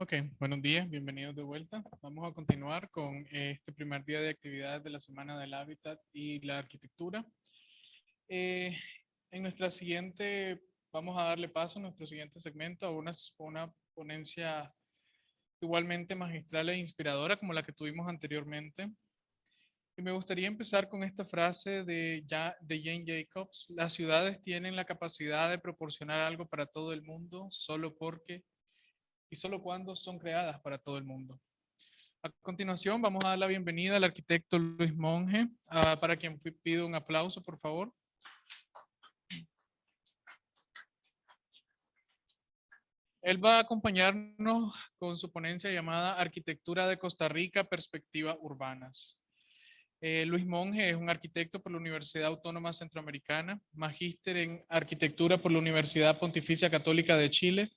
Ok, buenos días, bienvenidos de vuelta. Vamos a continuar con este primer día de actividades de la Semana del Hábitat y la Arquitectura. Eh, en nuestra siguiente, vamos a darle paso a nuestro siguiente segmento, a una ponencia igualmente magistral e inspiradora como la que tuvimos anteriormente. Y me gustaría empezar con esta frase de Jane Jacobs: las ciudades tienen la capacidad de proporcionar algo para todo el mundo solo porque y solo cuando son creadas para todo el mundo. A continuación, vamos a dar la bienvenida al arquitecto Luis Monge, para quien pido un aplauso, por favor. Él va a acompañarnos con su ponencia llamada Arquitectura de Costa Rica, Perspectivas Urbanas. Luis Monge es un arquitecto por la Universidad Autónoma Centroamericana, magíster en arquitectura por la Universidad Pontificia Católica de Chile,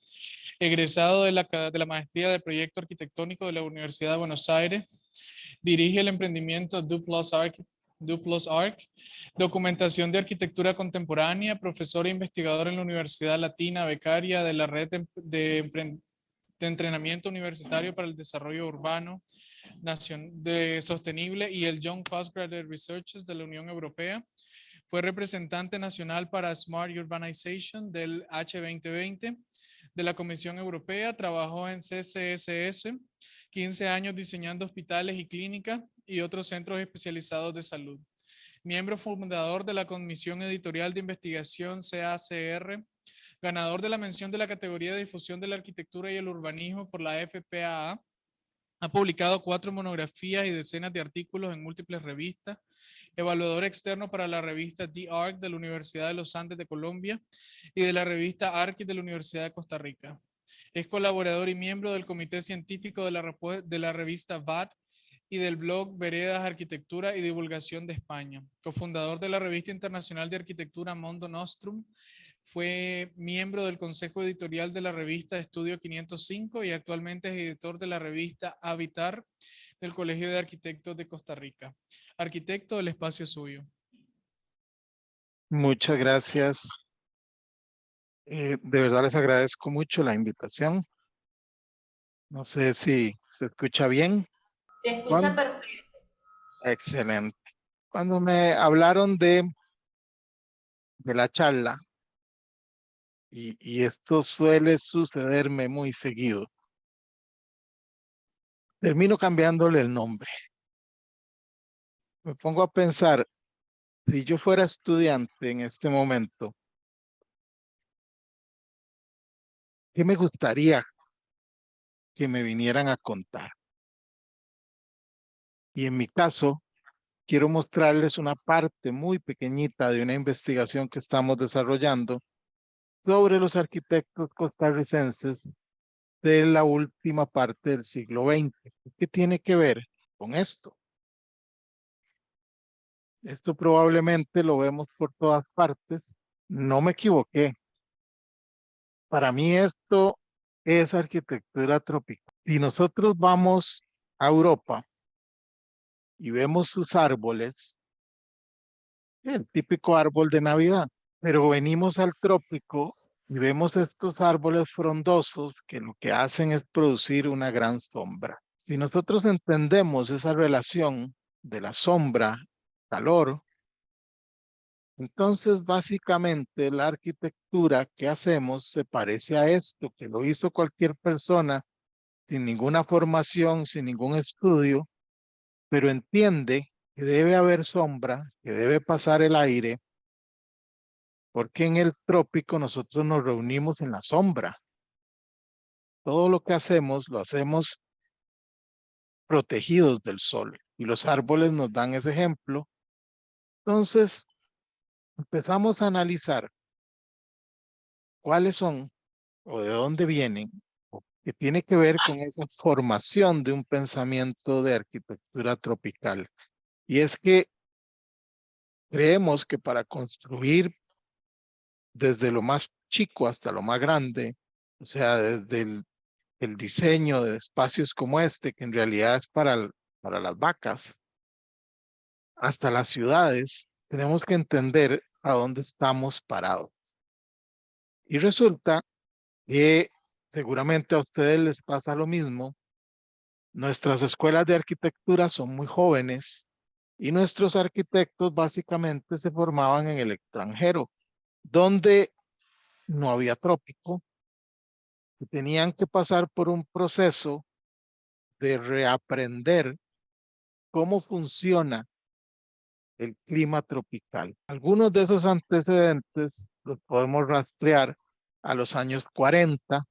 egresado de la Maestría de Proyecto Arquitectónico de la Universidad de Buenos Aires. Dirige el emprendimiento Duplos Arc, documentación de arquitectura contemporánea, profesor e investigador en la Universidad Latina, becaria de la Red de Entrenamiento Universitario para el Desarrollo Urbano Sostenible y el Young Postgraduate Researchers de la Unión Europea. Fue representante nacional para Smart Urbanization del H2020 de la Comisión Europea. Trabajó en CCSS, 15 años diseñando hospitales y clínicas y otros centros especializados de salud. Miembro fundador de la Comisión Editorial de Investigación CACR, ganador de la mención de la categoría de difusión de la arquitectura y el urbanismo por la FPAA. Ha publicado 4 monografías y decenas de artículos en múltiples revistas. Evaluador externo para la revista The Arc de la Universidad de los Andes de Colombia y de la revista Arquit de la Universidad de Costa Rica. Es colaborador y miembro del comité científico de la revista VAT y del blog Veredas, Arquitectura y Divulgación de España. Cofundador de la revista internacional de arquitectura Mondo Nostrum. Fue miembro del consejo editorial de la revista Estudio 505 y actualmente es editor de la revista Habitar del Colegio de Arquitectos de Costa Rica. Arquitecto, el espacio es suyo. Muchas gracias. De verdad les agradezco mucho la invitación. No sé si se escucha bien. Se escucha ¿Cuándo? perfecto. Excelente. Cuando me hablaron de la charla, y esto suele sucederme muy seguido, termino cambiándole el nombre. Me pongo a pensar, si yo fuera estudiante en este momento, ¿qué me gustaría que me vinieran a contar? Y en mi caso, quiero mostrarles una parte muy pequeñita de una investigación que estamos desarrollando sobre los arquitectos costarricenses de la última parte del siglo XX. ¿Qué tiene que ver con esto? Esto probablemente lo vemos por todas partes. No me equivoqué. Para mí esto es arquitectura tropical. Si nosotros vamos a Europa y vemos sus árboles, el típico árbol de Navidad, pero venimos al trópico y vemos estos árboles frondosos que lo que hacen es producir una gran sombra. Si nosotros entendemos esa relación de la sombra, calor, entonces básicamente la arquitectura que hacemos se parece a esto, que lo hizo cualquier persona sin ninguna formación, sin ningún estudio, pero entiende que debe haber sombra, que debe pasar el aire, porque en el trópico nosotros nos reunimos en la sombra. Todo lo que hacemos, lo hacemos protegidos del sol y los árboles nos dan ese ejemplo. Entonces, empezamos a analizar cuáles son o de dónde vienen, o que tiene que ver con esa formación de un pensamiento de arquitectura tropical. Y es que creemos que para construir desde lo más chico hasta lo más grande, o sea, desde el diseño de espacios como este, que en realidad es para las vacas, hasta las ciudades, tenemos que entender a dónde estamos parados. Y resulta que seguramente a ustedes les pasa lo mismo. Nuestras escuelas de arquitectura son muy jóvenes y nuestros arquitectos básicamente se formaban en el extranjero, donde no había trópico, y tenían que pasar por un proceso de reaprender cómo funciona el clima tropical. Algunos de esos antecedentes los podemos rastrear a los años 40,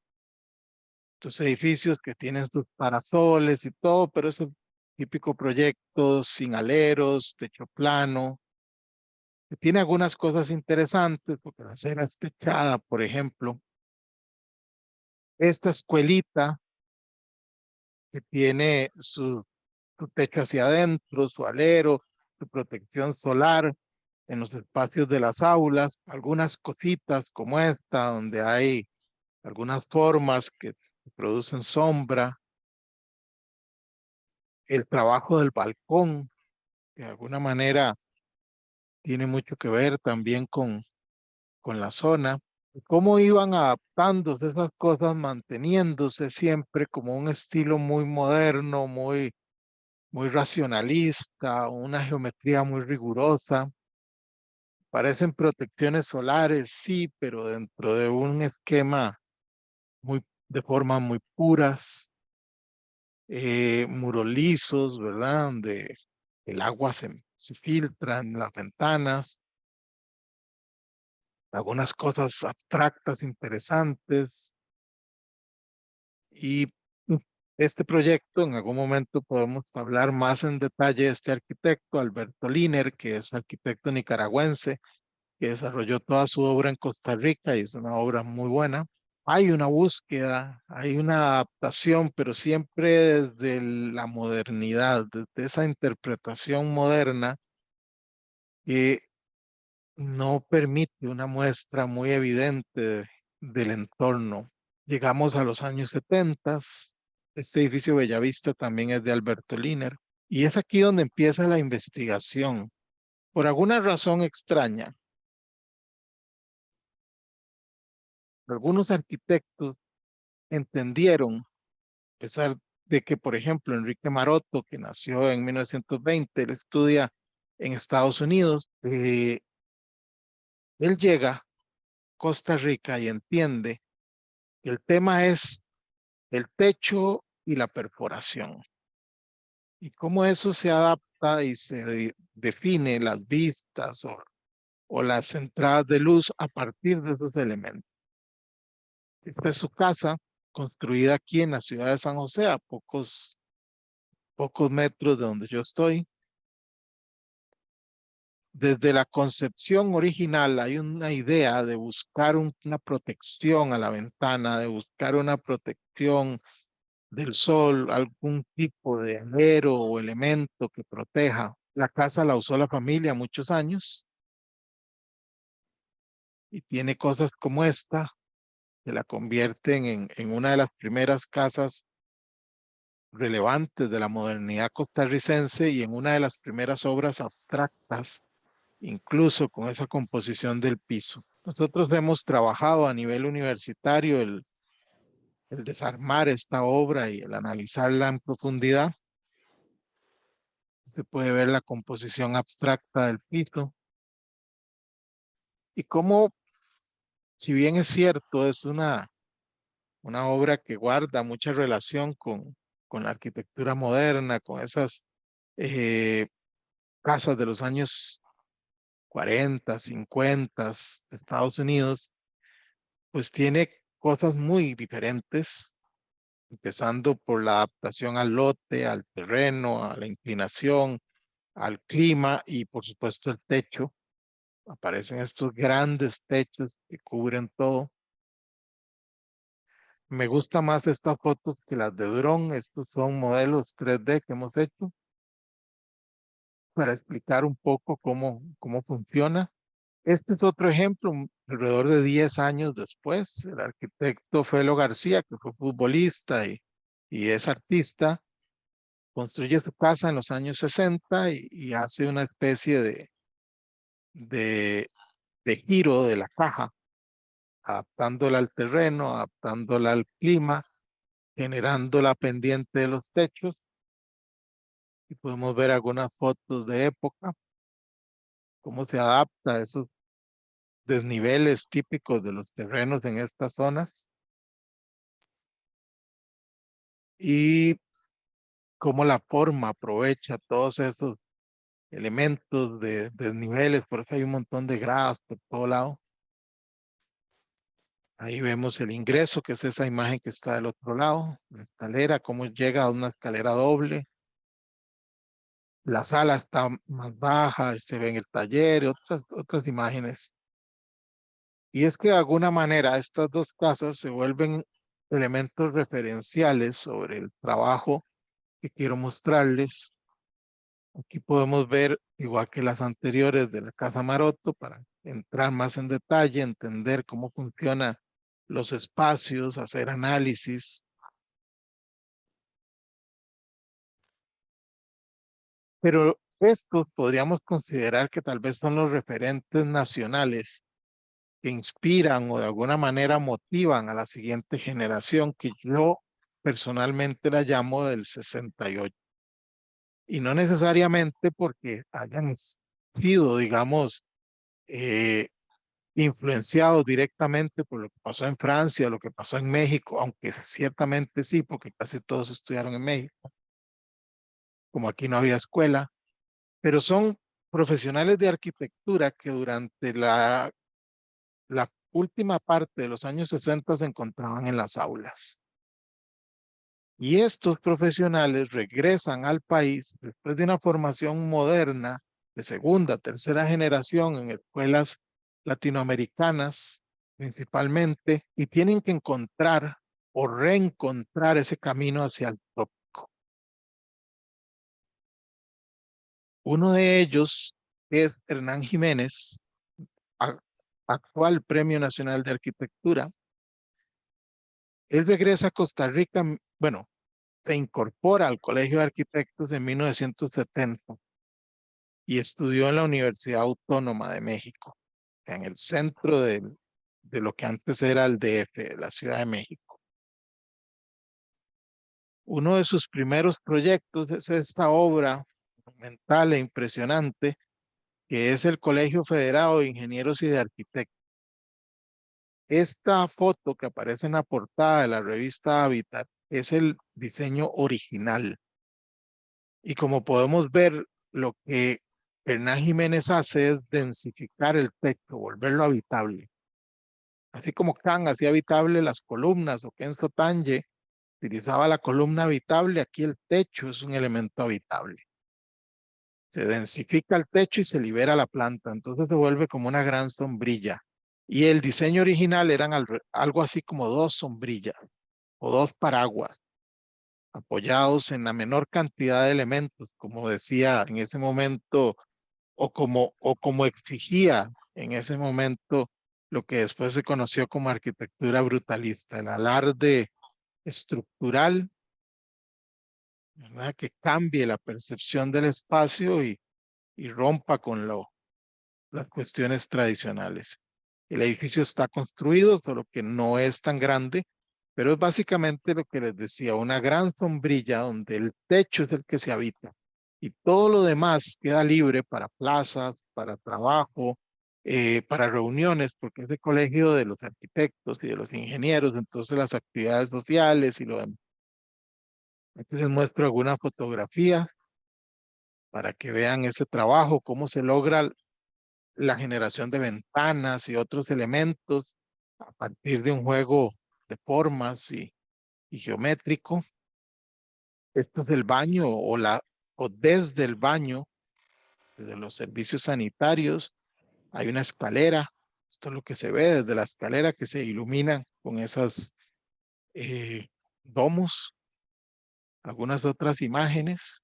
estos edificios que tienen sus parasoles y todo, pero es el típico proyecto sin aleros, techo plano, que tiene algunas cosas interesantes, porque la acera es techada, por ejemplo. Esta escuelita que tiene su techo hacia adentro, su alero, su protección solar en los espacios de las aulas, algunas cositas como esta, donde hay algunas formas que producen sombra, el trabajo del balcón, que de alguna manera tiene mucho que ver también con la zona, cómo iban adaptándose esas cosas, manteniéndose siempre como un estilo muy moderno, muy racionalista, una geometría muy rigurosa. Parecen protecciones solares, sí, pero dentro de un esquema de formas muy puras, muros lisos, ¿verdad? Donde el agua se filtra en las ventanas, algunas cosas abstractas, interesantes. Y este proyecto, en algún momento podemos hablar más en detalle de este arquitecto, Alberto Liner, que es arquitecto nicaragüense, que desarrolló toda su obra en Costa Rica y es una obra muy buena. Hay una búsqueda, hay una adaptación, pero siempre desde la modernidad, desde esa interpretación moderna que no permite una muestra muy evidente del entorno. Llegamos a los años 70. Este edificio Bellavista también es de Alberto Liner. Y es aquí donde empieza la investigación. Por alguna razón extraña, algunos arquitectos entendieron, a pesar de que, por ejemplo, Enrique Maroto, que nació en 1920, él estudia en Estados Unidos, él llega a Costa Rica y entiende que el tema es el techo y la perforación. Y cómo eso se adapta y define las vistas o las entradas de luz a partir de esos elementos. Esta es su casa, construida aquí en la ciudad de San José, a pocos metros de donde yo estoy. Desde la concepción original hay una idea de buscar una protección a la ventana, de buscar una protección del sol, algún tipo de alero o elemento que proteja. La casa la usó la familia muchos años y tiene cosas como esta que la convierten en una de las primeras casas relevantes de la modernidad costarricense y en una de las primeras obras abstractas, incluso con esa composición del piso. Nosotros hemos trabajado a nivel universitario el desarmar esta obra y el analizarla en profundidad. Se puede ver la composición abstracta del piso y cómo, si bien es cierto, es una obra que guarda mucha relación con la arquitectura moderna, con esas eh, casas de los años 40, 50 de Estados Unidos, pues tiene cosas muy diferentes, empezando por la adaptación al lote, al terreno, a la inclinación, al clima y por supuesto el techo. Aparecen estos grandes techos que cubren todo. Me gusta más estas fotos que las de dron. Estos son modelos 3D que hemos hecho para explicar un poco cómo funciona. Este es otro ejemplo, alrededor de 10 años después, el arquitecto Felo García, que fue futbolista y es artista, construye su casa en los años 60 y hace una especie de giro de la caja adaptándola al terreno, adaptándola al clima, generando la pendiente de los techos. Y podemos ver algunas fotos de época, cómo se adapta a esos desniveles típicos de los terrenos en estas zonas y cómo la forma aprovecha todos esos elementos de desniveles. Por eso hay un montón de gradas por todo lado. Ahí vemos el ingreso, que es esa imagen que está del otro lado, la escalera, cómo llega a una escalera doble. La sala está más baja, se ve en el taller, otras imágenes. Y es que de alguna manera estas dos casas se vuelven elementos referenciales sobre el trabajo que quiero mostrarles. Aquí podemos ver, igual que las anteriores de la Casa Maroto, para entrar más en detalle, entender cómo funcionan los espacios, hacer análisis. Pero estos podríamos considerar que tal vez son los referentes nacionales que inspiran o de alguna manera motivan a la siguiente generación, que yo personalmente la llamo del 68. Y no necesariamente porque hayan sido, digamos, eh, influenciados directamente por lo que pasó en Francia, lo que pasó en México, aunque ciertamente sí, porque casi todos estudiaron en México, como aquí no había escuela, pero son profesionales de arquitectura que durante la última parte de los años 60 se encontraban en las aulas. Y estos profesionales regresan al país después de una formación moderna de segunda, tercera generación en escuelas latinoamericanas principalmente, y tienen que encontrar o reencontrar ese camino hacia el trópico. Uno de ellos es Hernán Jiménez, a- actual Premio Nacional de Arquitectura. Él regresa a Costa Rica, bueno, se incorpora al Colegio de Arquitectos en 1970 y estudió en la Universidad Autónoma de México, en el centro de lo que antes era el DF, la Ciudad de México. Uno de sus primeros proyectos es esta obra monumental e impresionante, que es el Colegio Federado de Ingenieros y de Arquitectos. Esta foto que aparece en la portada de la revista Habitat es el diseño original. Y como podemos ver, lo que Hernán Jiménez hace es densificar el techo, volverlo habitable. Así como Kant hacía habitable las columnas o Kenzo Tange utilizaba la columna habitable, aquí el techo es un elemento habitable. Se densifica el techo y se libera la planta, entonces se vuelve como una gran sombrilla. Y el diseño original eran algo así como dos sombrillas o dos paraguas apoyados en la menor cantidad de elementos, como decía en ese momento o como exigía en ese momento lo que después se conoció como arquitectura brutalista, el alarde estructural, ¿verdad? Que cambie la percepción del espacio y rompa con las cuestiones tradicionales. El edificio está construido, solo que no es tan grande, pero es básicamente lo que les decía, una gran sombrilla donde el techo es el que se habita y todo lo demás queda libre para plazas, para trabajo, para reuniones, porque es el colegio de los arquitectos y de los ingenieros, entonces las actividades sociales y lo demás. Aquí les muestro alguna fotografía para que vean ese trabajo, cómo se logra la generación de ventanas y otros elementos a partir de un juego de formas y geométrico. Esto es el baño o desde el baño, desde los servicios sanitarios, hay una escalera. Esto es lo que se ve desde la escalera que se ilumina con esas eh, domos, algunas otras imágenes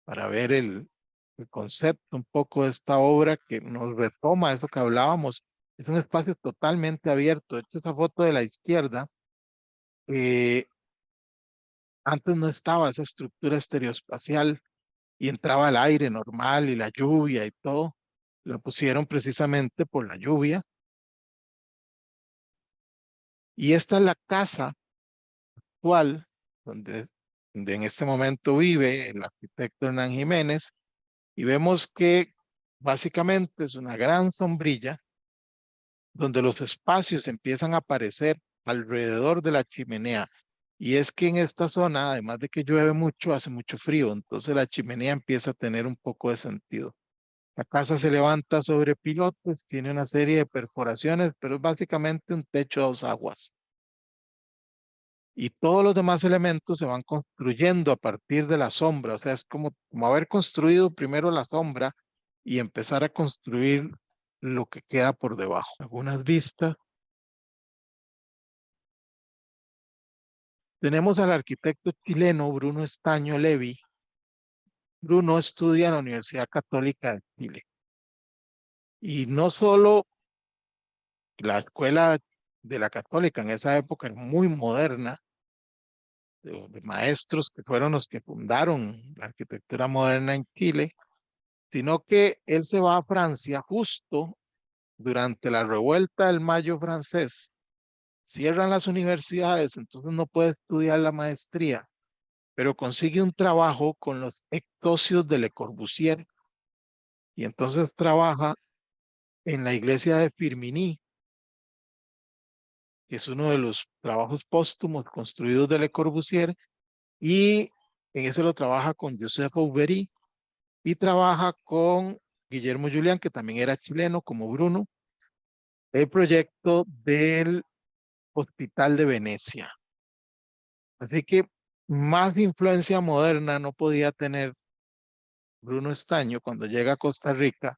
para ver el concepto un poco de esta obra que nos retoma eso que hablábamos. Es un espacio totalmente abierto. De hecho, esa foto de la izquierda, eh, antes no estaba esa estructura estereoespacial y entraba el aire normal y la lluvia y todo. La pusieron precisamente por la lluvia. Y esta es la casa actual donde en este momento vive el arquitecto Hernán Jiménez, y vemos que básicamente es una gran sombrilla donde los espacios empiezan a aparecer alrededor de la chimenea. Y es que en esta zona, además de que llueve mucho, hace mucho frío, entonces la chimenea empieza a tener un poco de sentido. La casa se levanta sobre pilotes, tiene una serie de perforaciones, pero es básicamente un techo a dos aguas. Y todos los demás elementos se van construyendo a partir de la sombra, o sea, es como haber construido primero la sombra y empezar a construir lo que queda por debajo. Algunas vistas. Tenemos al arquitecto chileno Bruno Estaño Levi. Bruno estudia en la Universidad Católica de Chile. Y no solo la escuela de la Católica en esa época era muy moderna, de maestros que fueron los que fundaron la arquitectura moderna en Chile, sino que él se va a Francia justo durante la revuelta del Mayo francés. Cierran las universidades, entonces no puede estudiar la maestría, pero consigue un trabajo con los ectosios de Le Corbusier y entonces trabaja en la iglesia de Firminy, que es uno de los trabajos póstumos construidos de Le Corbusier, y en ese lo trabaja con Joseph Aubry y trabaja con Guillermo Julián, que también era chileno, como Bruno, el proyecto del Hospital de Venecia. Así que más influencia moderna no podía tener Bruno Estaño cuando llega a Costa Rica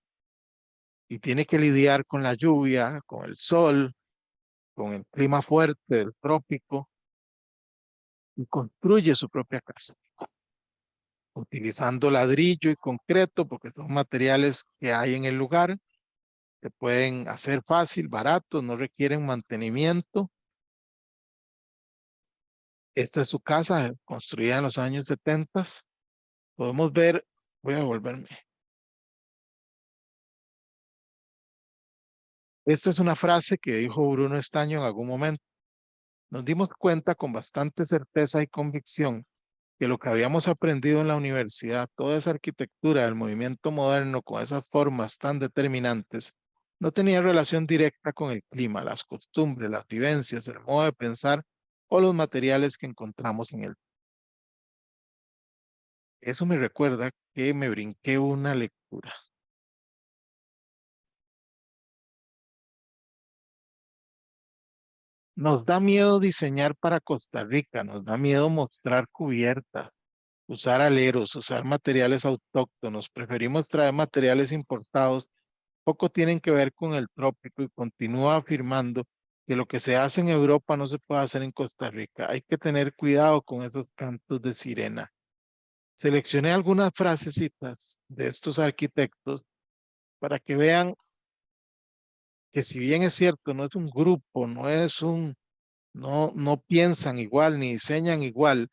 y tiene que lidiar con la lluvia, con el sol, con el clima fuerte del trópico, y construye su propia casa, utilizando ladrillo y concreto, porque son materiales que hay en el lugar, que pueden hacer fácil, baratos, no requieren mantenimiento. Esta es su casa, construida en los años 70. Podemos ver, voy a volverme. Esta es una frase que dijo Bruno Estaño en algún momento. Nos dimos cuenta con bastante certeza y convicción que lo que habíamos aprendido en la universidad, toda esa arquitectura del movimiento moderno con esas formas tan determinantes, no tenía relación directa con el clima, las costumbres, las vivencias, el modo de pensar o los materiales que encontramos en él. Eso me recuerda que me brinqué una lectura. Nos da miedo diseñar para Costa Rica, nos da miedo mostrar cubiertas, usar aleros, usar materiales autóctonos. Preferimos traer materiales importados. Poco tienen que ver con el trópico y continúa afirmando que lo que se hace en Europa no se puede hacer en Costa Rica. Hay que tener cuidado con esos cantos de sirena. Seleccioné algunas frasecitas de estos arquitectos para que vean que si bien es cierto, no es un grupo, no piensan igual ni diseñan igual,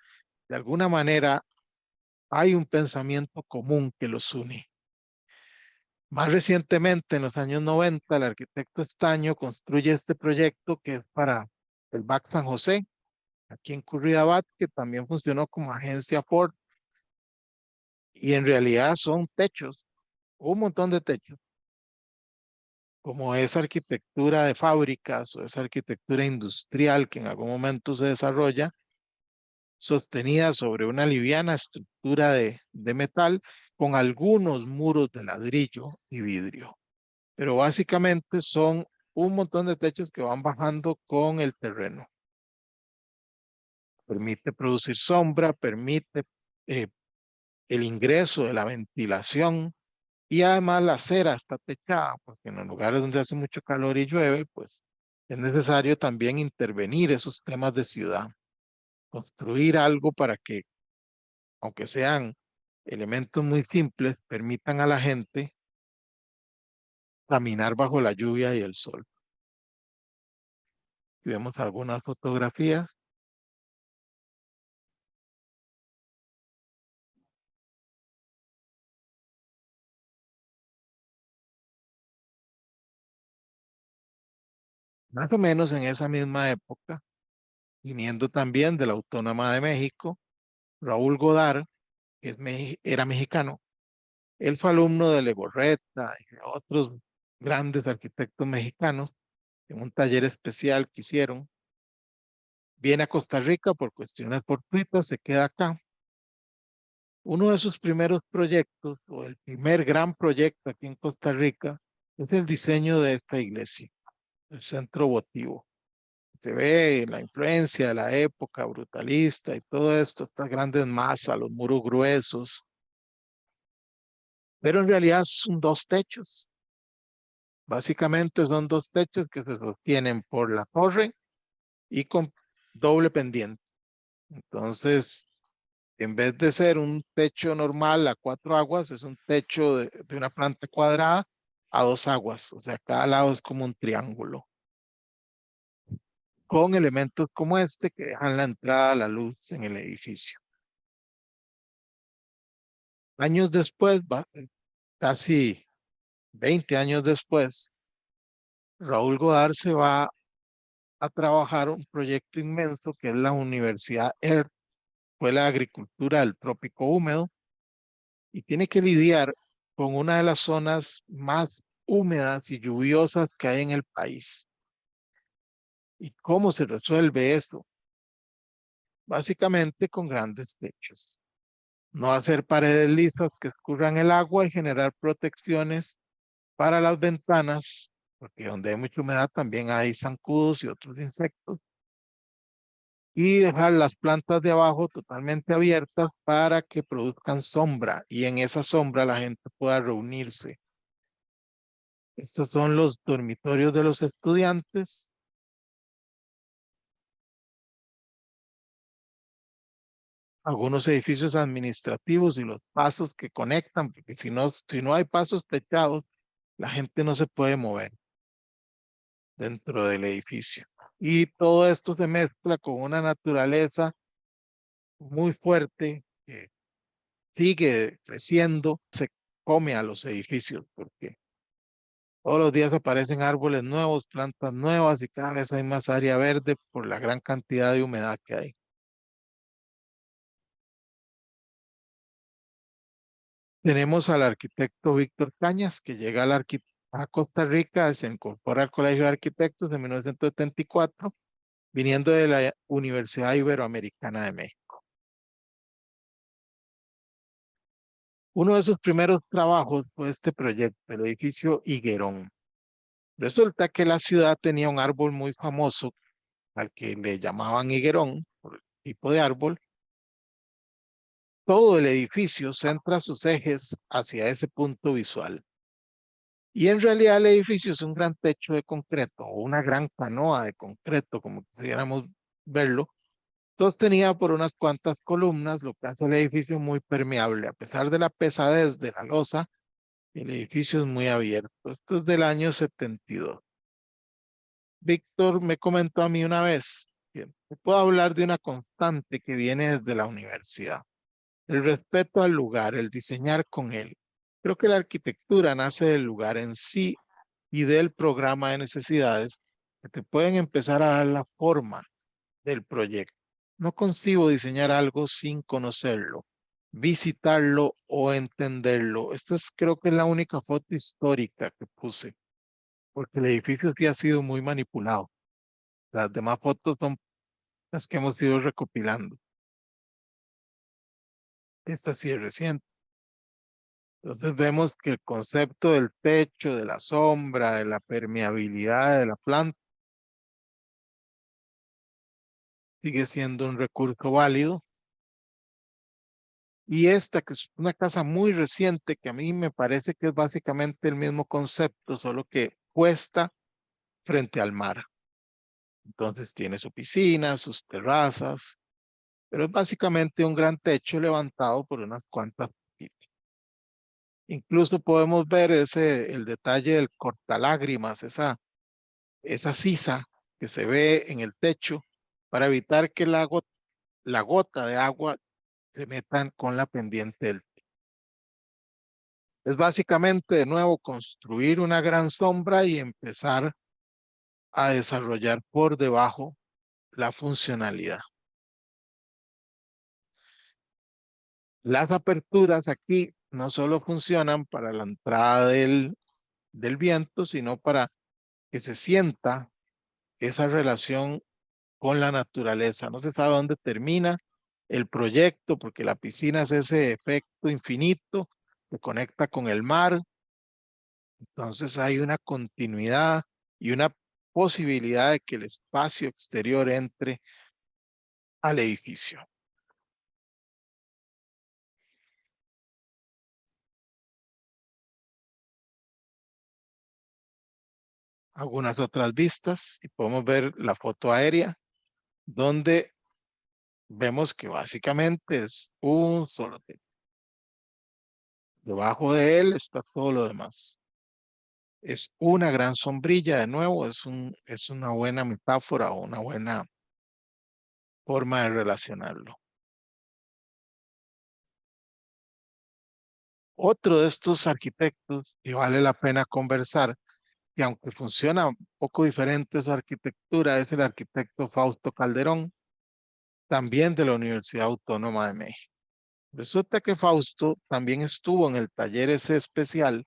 de alguna manera hay un pensamiento común que los une. Más recientemente, en los años 90, el arquitecto Estaño construye este proyecto que es para el BAC San José, aquí en Curridabat, que también funcionó como agencia Ford, y en realidad son techos, un montón de techos, como esa arquitectura de fábricas o esa arquitectura industrial que en algún momento se desarrolla, sostenida sobre una liviana estructura de metal con algunos muros de ladrillo y vidrio. Pero básicamente son un montón de techos que van bajando con el terreno. Permite producir sombra, permite eh, el ingreso de la ventilación y además la acera está techada, porque en los lugares donde hace mucho calor y llueve, pues es necesario también intervenir esos temas de ciudad, construir algo para que, aunque sean elementos muy simples, permitan a la gente caminar bajo la lluvia y el sol. Y vemos algunas fotografías. Más o menos en esa misma época, viniendo también de la Autónoma de México, Raúl Godard, que era mexicano, él fue alumno de Legorreta y de otros grandes arquitectos mexicanos en un taller especial que hicieron. Viene a Costa Rica por cuestiones fortuitas, se queda acá. Uno de sus primeros proyectos, o el primer gran proyecto aquí en Costa Rica, es el diseño de esta iglesia, el centro votivo. Se ve la influencia de la época brutalista y todo esto, estas grandes masas, los muros gruesos, pero en realidad son dos techos. Básicamente son dos techos que se sostienen por la torre y con doble pendiente. Entonces, en vez de ser un techo normal a cuatro aguas, es un techo de una planta cuadrada a dos aguas. O sea, cada lado es como un triángulo, con elementos como este que dejan la entrada a la luz en el edificio. Años después, casi 20 años después, Raúl Godard se va a trabajar un proyecto inmenso que es la Universidad ERT, fue la agricultura del trópico húmedo, y tiene que lidiar con una de las zonas más húmedas y lluviosas que hay en el país. ¿Y cómo se resuelve esto? Básicamente con grandes techos. No hacer paredes lisas que escurran el agua y generar protecciones para las ventanas, porque donde hay mucha humedad también hay zancudos y otros insectos. Y dejar las plantas de abajo totalmente abiertas para que produzcan sombra y en esa sombra la gente pueda reunirse. Estos son los dormitorios de los estudiantes. Algunos edificios administrativos y los pasos que conectan, porque si no hay pasos techados, la gente no se puede mover dentro del edificio. Y todo esto se mezcla con una naturaleza muy fuerte que sigue creciendo, se come a los edificios, porque todos los días aparecen árboles nuevos, plantas nuevas y cada vez hay más área verde por la gran cantidad de humedad que hay. Tenemos al arquitecto Víctor Cañas, que llega a Costa Rica, se incorpora al Colegio de Arquitectos en 1974, viniendo de la Universidad Iberoamericana de México. Uno de sus primeros trabajos fue este proyecto, el edificio Higuerón. Resulta que la ciudad tenía un árbol muy famoso al que le llamaban higuerón, por el tipo de árbol. Todo el edificio centra sus ejes hacia ese punto visual. Y en realidad el edificio es un gran techo de concreto o una gran canoa de concreto, como quisiéramos verlo, sostenida por unas cuantas columnas, lo que hace el edificio muy permeable. A pesar de la pesadez de la losa, el edificio es muy abierto. Esto es del año 72. Víctor me comentó a mí una vez que puedo hablar de una constante que viene desde la universidad. El respeto al lugar, el diseñar con él. Creo que la arquitectura nace del lugar en sí y del programa de necesidades que te pueden empezar a dar la forma del proyecto. No concibo diseñar algo sin conocerlo, visitarlo o entenderlo. Esta creo que es la única foto histórica que puse, porque el edificio sí ha sido muy manipulado. Las demás fotos son las que hemos ido recopilando. Esta sí es reciente. Entonces vemos que el concepto del techo, de la sombra, de la permeabilidad de la planta sigue siendo un recurso válido. Y esta, que es una casa muy reciente, que a mí me parece que es básicamente el mismo concepto, solo que puesta frente al mar. Entonces tiene su piscina, sus terrazas, pero es básicamente un gran techo levantado por unas cuantas. Incluso podemos ver el detalle del cortalágrimas, esa sisa que se ve en el techo para evitar que la gota de agua se metan con la pendiente del techo. Es básicamente de nuevo construir una gran sombra y empezar a desarrollar por debajo la funcionalidad. Las aperturas aquí no solo funcionan para la entrada del viento, sino para que se sienta esa relación con la naturaleza. No se sabe dónde termina el proyecto porque la piscina es ese efecto infinito que conecta con el mar. Entonces hay una continuidad y una posibilidad de que el espacio exterior entre al edificio. Algunas otras vistas y podemos ver la foto aérea donde vemos que básicamente es un solo techo. Debajo de él está todo lo demás. Es una gran sombrilla, de nuevo, es una buena metáfora o una buena forma de relacionarlo. Otro de estos arquitectos que vale la pena conversar, que aunque funciona un poco diferente su arquitectura, es el arquitecto Fausto Calderón, también de la Universidad Autónoma de México. Resulta que Fausto también estuvo en el taller ese especial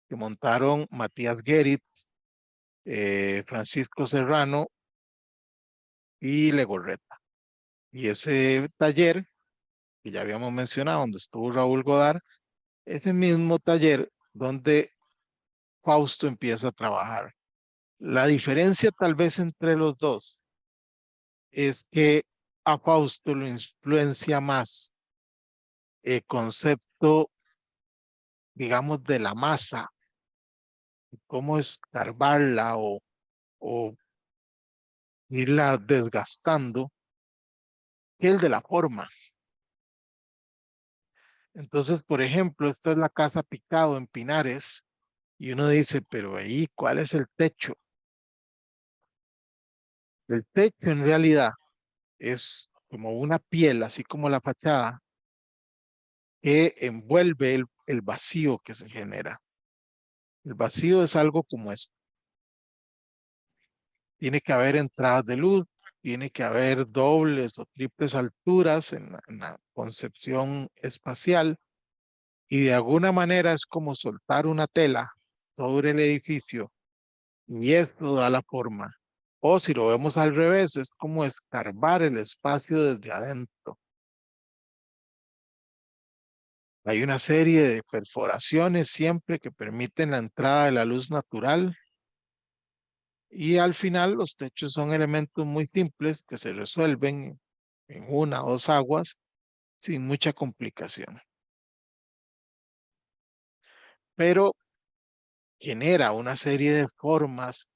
que montaron Matías Geritz, Francisco Serrano y Legorreta. Y ese taller, que ya habíamos mencionado, donde estuvo Raúl Godard, ese mismo taller donde Fausto empieza a trabajar. La diferencia tal vez entre los dos es que a Fausto lo influencia más el concepto, digamos, de la masa, cómo escarbarla o irla desgastando, que el de la forma. Entonces, por ejemplo, esta es la casa Picado en Pinares y uno dice, pero ahí, ¿cuál es el techo? El techo en realidad es como una piel, así como la fachada, que envuelve el vacío que se genera. El vacío es algo como esto. Tiene que haber entradas de luz, tiene que haber dobles o triples alturas en la concepción espacial y de alguna manera es como soltar una tela sobre el edificio y esto da la forma. O si lo vemos al revés, es como escarbar el espacio desde adentro. Hay una serie de perforaciones siempre que permiten la entrada de la luz natural y al final los techos son elementos muy simples que se resuelven en una o dos aguas sin mucha complicación. Pero genera una serie de formas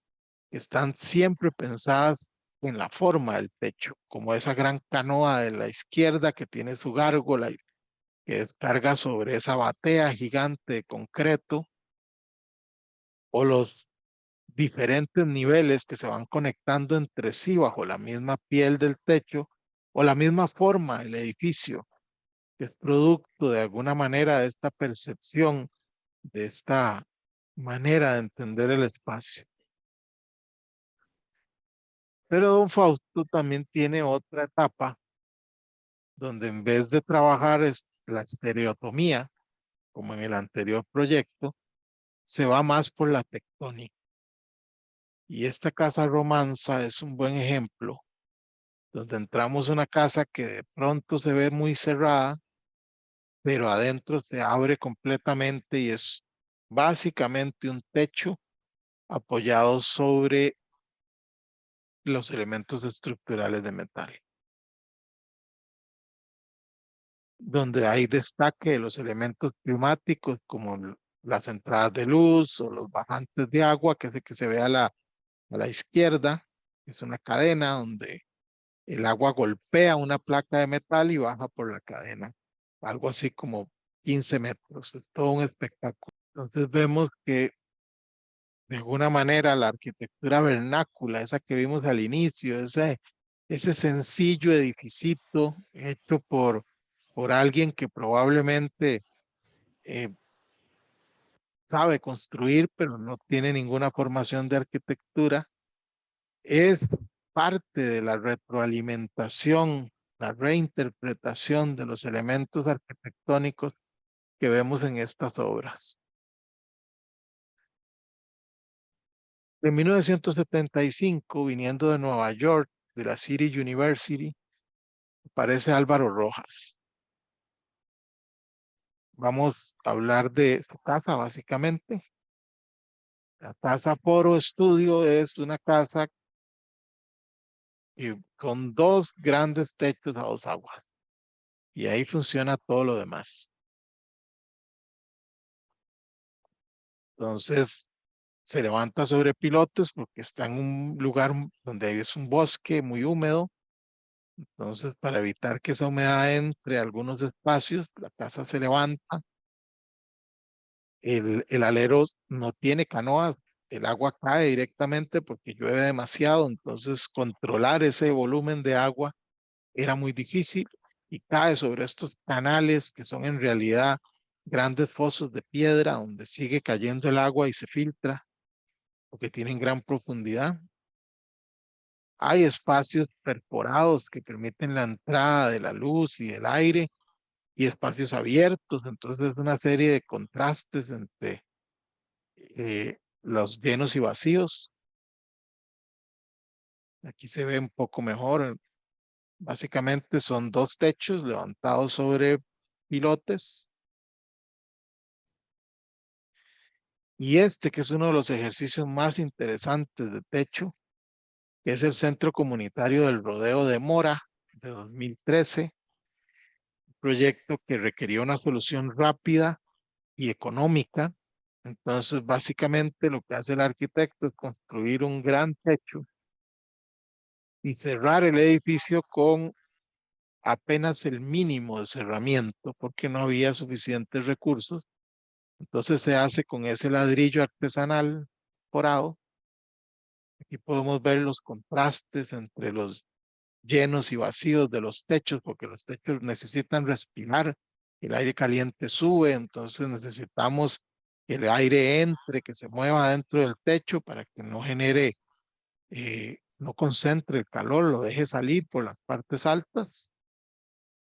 que están siempre pensadas en la forma del techo, como esa gran canoa de la izquierda que tiene su gárgola y que descarga sobre esa batea gigante de concreto, o los diferentes niveles que se van conectando entre sí bajo la misma piel del techo, o la misma forma del edificio, que es producto de alguna manera de esta percepción, de esta manera de entender el espacio. Pero don Fausto también tiene otra etapa donde en vez de trabajar la estereotomía, como en el anterior proyecto, se va más por la tectónica. Y esta casa romanza es un buen ejemplo, donde entramos a una casa que de pronto se ve muy cerrada, pero adentro se abre completamente y es básicamente un techo apoyado sobre los elementos estructurales de metal, donde hay destaque de los elementos climáticos como las entradas de luz o los bajantes de agua, que es el que se ve a la izquierda, que es una cadena donde el agua golpea una placa de metal y baja por la cadena, algo así como 15 metros, es todo un espectáculo. Entonces vemos que de alguna manera la arquitectura vernácula, esa que vimos al inicio, ese sencillo edificito hecho por alguien que probablemente eh, sabe construir, pero no tiene ninguna formación de arquitectura, es parte de la retroalimentación, la reinterpretación de los elementos arquitectónicos que vemos en estas obras. En 1975, viniendo de Nueva York, de la City University, aparece Álvaro Rojas. Vamos a hablar de su casa, básicamente. La casa Poro Estudio es una casa con dos grandes techos a dos aguas. Y ahí funciona todo lo demás. Entonces, se levanta sobre pilotes porque está en un lugar donde es un bosque muy húmedo. Entonces, para evitar que esa humedad entre algunos espacios, la casa se levanta. El alero no tiene canoas, el agua cae directamente porque llueve demasiado. Entonces, controlar ese volumen de agua era muy difícil y cae sobre estos canales que son en realidad grandes fosos de piedra donde sigue cayendo el agua y se filtra porque tienen gran profundidad. Hay espacios perforados que permiten la entrada de la luz y el aire y espacios abiertos. Entonces es una serie de contrastes entre los llenos y vacíos. Aquí se ve un poco mejor. Básicamente son dos techos levantados sobre pilotes. Y este, que es uno de los ejercicios más interesantes de techo, que es el Centro Comunitario del Rodeo de Mora de 2013, proyecto que requería una solución rápida y económica. Entonces, básicamente lo que hace el arquitecto es construir un gran techo y cerrar el edificio con apenas el mínimo de cerramiento porque no había suficientes recursos. Entonces se hace con ese ladrillo artesanal forado. Aquí podemos ver los contrastes entre los llenos y vacíos de los techos, porque los techos necesitan respirar, el aire caliente sube, entonces necesitamos que el aire entre, que se mueva dentro del techo para que no genere, no concentre el calor, lo deje salir por las partes altas.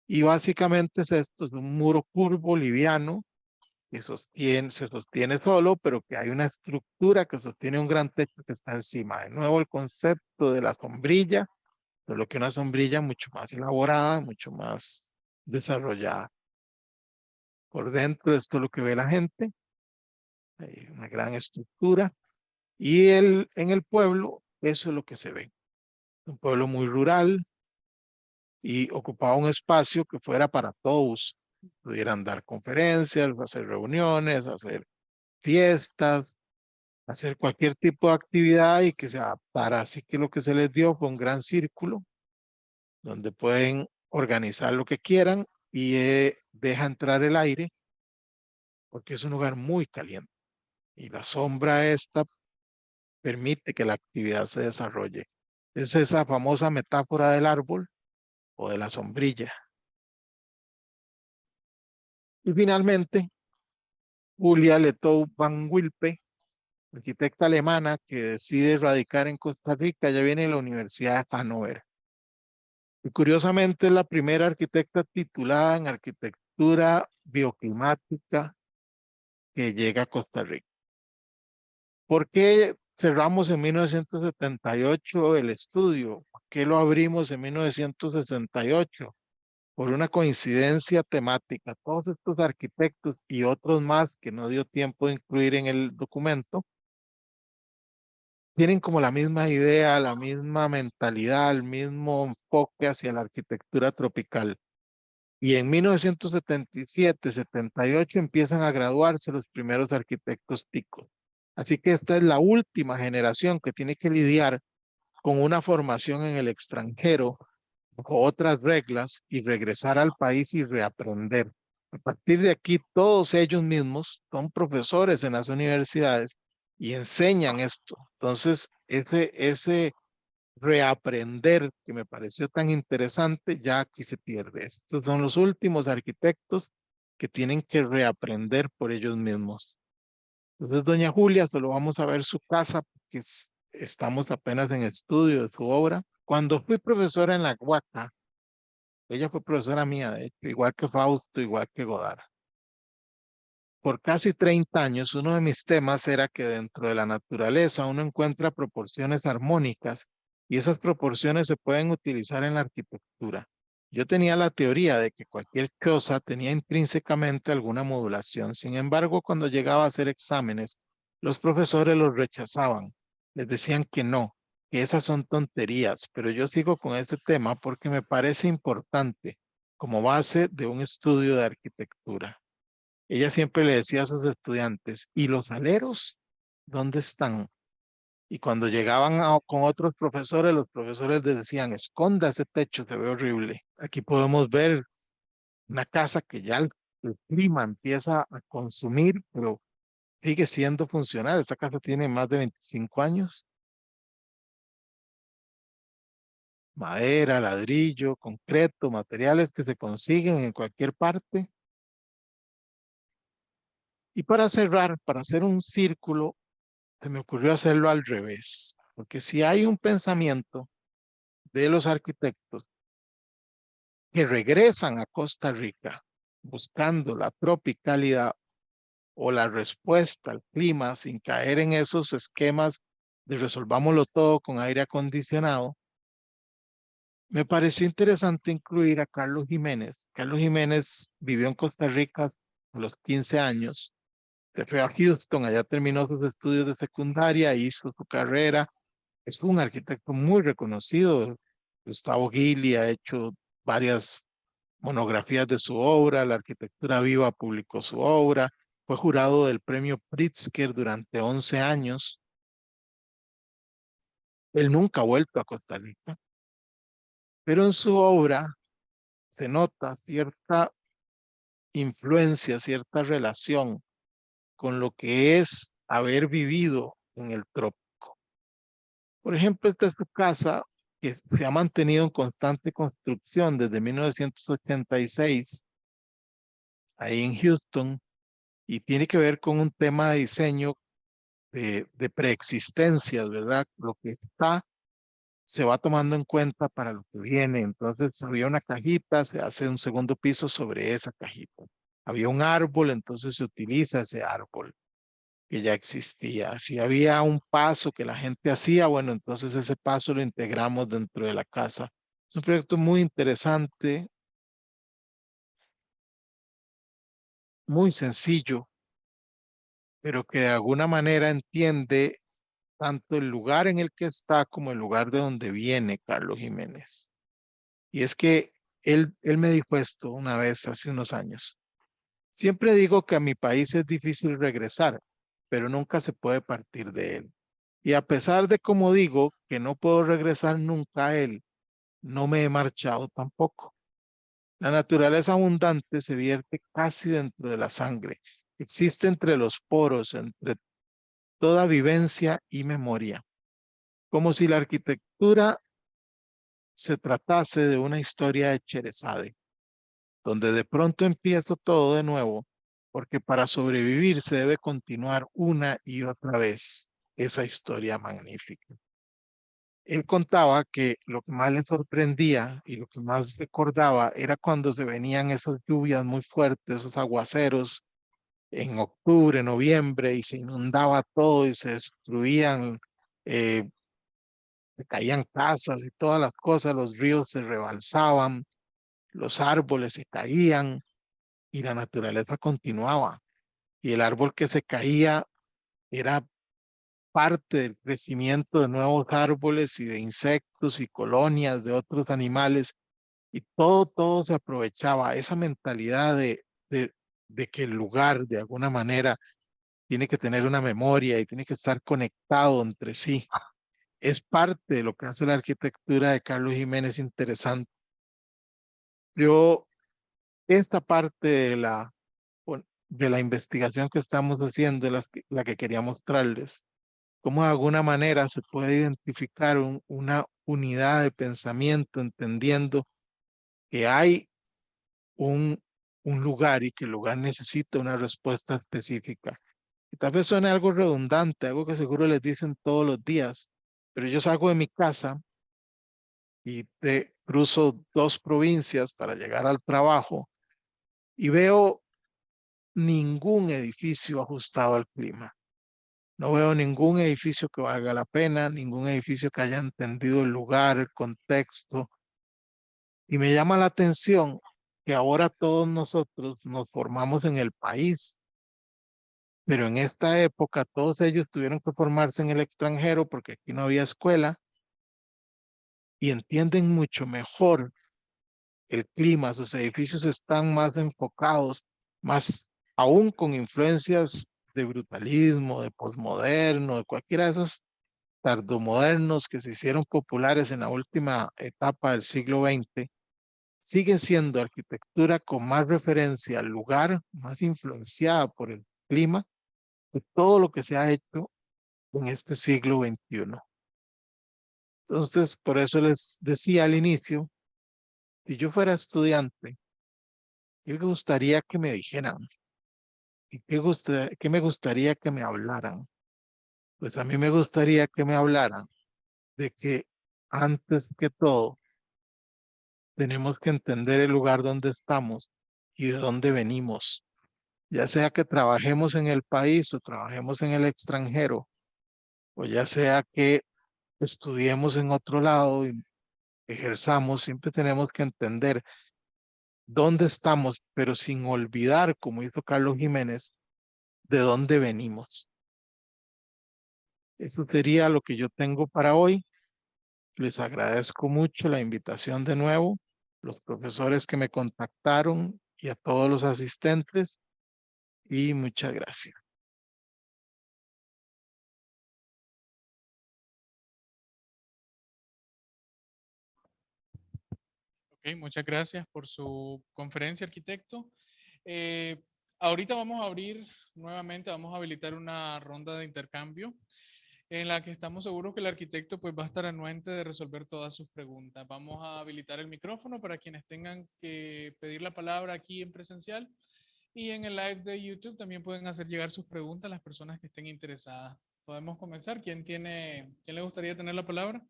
Y básicamente es esto, es un muro curvo, liviano, que se sostiene solo, pero que hay una estructura que sostiene un gran techo que está encima. De nuevo, el concepto de la sombrilla, de lo que una sombrilla mucho más elaborada, mucho más desarrollada. Por dentro, esto es lo que ve la gente, hay una gran estructura. Y en el pueblo, eso es lo que se ve. Un pueblo muy rural y ocupaba un espacio que fuera para todos. Pudieran dar conferencias, hacer reuniones, hacer fiestas, hacer cualquier tipo de actividad y que se adaptara. Así que lo que se les dio fue un gran círculo donde pueden organizar lo que quieran y deja entrar el aire porque es un lugar muy caliente y la sombra esta permite que la actividad se desarrolle. Es esa famosa metáfora del árbol o de la sombrilla. Y finalmente, Julia Letou van Wilpe, arquitecta alemana que decide radicar en Costa Rica, ella viene de la Universidad de Hannover. Y curiosamente es la primera arquitecta titulada en arquitectura bioclimática que llega a Costa Rica. ¿Por qué cerramos en 1978 el estudio? ¿Por qué lo abrimos en 1968? Por una coincidencia temática. Todos estos arquitectos y otros más que no dio tiempo de incluir en el documento, tienen como la misma idea, la misma mentalidad, el mismo enfoque hacia la arquitectura tropical. Y en 1977, 78 empiezan a graduarse los primeros arquitectos ticos. Así que esta es la última generación que tiene que lidiar con una formación en el extranjero, bajo otras reglas y regresar al país y reaprender. A partir de aquí, todos ellos mismos son profesores en las universidades y enseñan esto. Entonces, ese reaprender que me pareció tan interesante, ya aquí se pierde. Estos son los últimos arquitectos que tienen que reaprender por ellos mismos. Entonces, doña Julia, solo vamos a ver su casa, porque estamos apenas en estudio de su obra. Cuando fui profesora en la UACA, ella fue profesora mía, de hecho, igual que Fausto, igual que Godard. Por casi 30 años, uno de mis temas era que dentro de la naturaleza uno encuentra proporciones armónicas y esas proporciones se pueden utilizar en la arquitectura. Yo tenía la teoría de que cualquier cosa tenía intrínsecamente alguna modulación. Sin embargo, cuando llegaba a hacer exámenes, los profesores los rechazaban. Les decían que no, que esas son tonterías, pero yo sigo con ese tema porque me parece importante como base de un estudio de arquitectura. Ella siempre le decía a sus estudiantes, ¿y los aleros dónde están? Y cuando llegaban con otros profesores, los profesores les decían, esconda ese techo, se ve horrible. Aquí podemos ver una casa que ya el clima empieza a consumir, pero sigue siendo funcional. Esta casa tiene más de 25 años. Madera, ladrillo, concreto, materiales que se consiguen en cualquier parte. Y para cerrar, para hacer un círculo, se me ocurrió hacerlo al revés, porque si hay un pensamiento de los arquitectos que regresan a Costa Rica buscando la tropicalidad o la respuesta al clima sin caer en esos esquemas de resolvámoslo todo con aire acondicionado, me pareció interesante incluir a Carlos Jiménez. Carlos Jiménez vivió en Costa Rica a los 15 años, se fue a Houston, allá terminó sus estudios de secundaria, hizo su carrera. Es un arquitecto muy reconocido. Gustavo Gili ha hecho varias monografías de su obra, La Arquitectura Viva publicó su obra, fue jurado del premio Pritzker durante 11 años. Él nunca ha vuelto a Costa Rica, pero en su obra se nota cierta influencia, cierta relación con lo que es haber vivido en el trópico. Por ejemplo, esta es su casa que se ha mantenido en constante construcción desde 1986 ahí en Houston y tiene que ver con un tema de diseño de preexistencias, ¿verdad? Lo que está se va tomando en cuenta para lo que viene. Entonces, había una cajita, se hace un segundo piso sobre esa cajita. Había un árbol, entonces se utiliza ese árbol que ya existía. Si había un paso que la gente hacía, bueno, entonces ese paso lo integramos dentro de la casa. Es un proyecto muy interesante, muy sencillo, pero que de alguna manera entiende tanto el lugar en el que está como el lugar de donde viene Carlos Jiménez. Y es que él me dijo esto una vez hace unos años. Siempre digo que a mi país es difícil regresar, pero nunca se puede partir de él. Y a pesar de como digo que no puedo regresar nunca a él, no me he marchado tampoco. La naturaleza abundante se vierte casi dentro de la sangre. Existe entre los poros, entre toda vivencia y memoria. Como si la arquitectura se tratase de una historia de Cherezade, donde de pronto empiezo todo de nuevo, porque para sobrevivir se debe continuar una y otra vez esa historia magnífica. Él contaba que lo que más le sorprendía y lo que más recordaba era cuando se venían esas lluvias muy fuertes, esos aguaceros en octubre, noviembre, y se inundaba todo y se destruían, eh, se caían casas y todas las cosas, los ríos se rebalsaban, los árboles se caían y la naturaleza continuaba. Y el árbol que se caía era parte del crecimiento de nuevos árboles y de insectos y colonias de otros animales y todo se aprovechaba. Esa mentalidad de que el lugar de alguna manera tiene que tener una memoria y tiene que estar conectado entre sí. Es parte de lo que hace la arquitectura de Carlos Jiménez interesante. Yo, esta parte de la investigación que estamos haciendo, la que quería mostrarles, cómo de alguna manera se puede identificar una unidad de pensamiento, entendiendo que hay un, un lugar y que el lugar necesita una respuesta específica. Y tal vez suene algo redundante, algo que seguro les dicen todos los días, pero yo salgo de mi casa y cruzo 2 provincias para llegar al trabajo y veo ningún edificio ajustado al clima. No veo ningún edificio que valga la pena, ningún edificio que haya entendido el lugar, el contexto. Y me llama la atención que ahora todos nosotros nos formamos en el país, pero en esta época todos ellos tuvieron que formarse en el extranjero porque aquí no había escuela y entienden mucho mejor el clima, sus edificios están más enfocados, más aún con influencias de brutalismo, de posmoderno, de cualquiera de esos tardomodernos que se hicieron populares en la última etapa del siglo XX, siguen siendo arquitectura con más referencia al lugar, más influenciada por el clima de todo lo que se ha hecho en este siglo XXI. Entonces, por eso les decía al inicio, si yo fuera estudiante, ¿qué me gustaría que me dijeran? ¿Y qué me gustaría que me hablaran? Pues a mí me gustaría que me hablaran de que antes que todo tenemos que entender el lugar donde estamos y de dónde venimos, ya sea que trabajemos en el país o trabajemos en el extranjero, o ya sea que estudiemos en otro lado y ejerzamos, siempre tenemos que entender dónde estamos, pero sin olvidar, como hizo Carlos Jiménez, de dónde venimos. Eso sería lo que yo tengo para hoy. Les agradezco mucho la invitación de nuevo, los profesores que me contactaron y a todos los asistentes, y muchas gracias. Ok, muchas gracias por su conferencia, arquitecto. Eh, Ahorita vamos a abrir nuevamente, vamos a habilitar una ronda de intercambio en la que estamos seguros que el arquitecto pues va a estar anuente de resolver todas sus preguntas. Vamos a habilitar el micrófono para quienes tengan que pedir la palabra aquí en presencial y en el live de YouTube también pueden hacer llegar sus preguntas a las personas que estén interesadas. Podemos comenzar. ¿Quién le gustaría tener la palabra?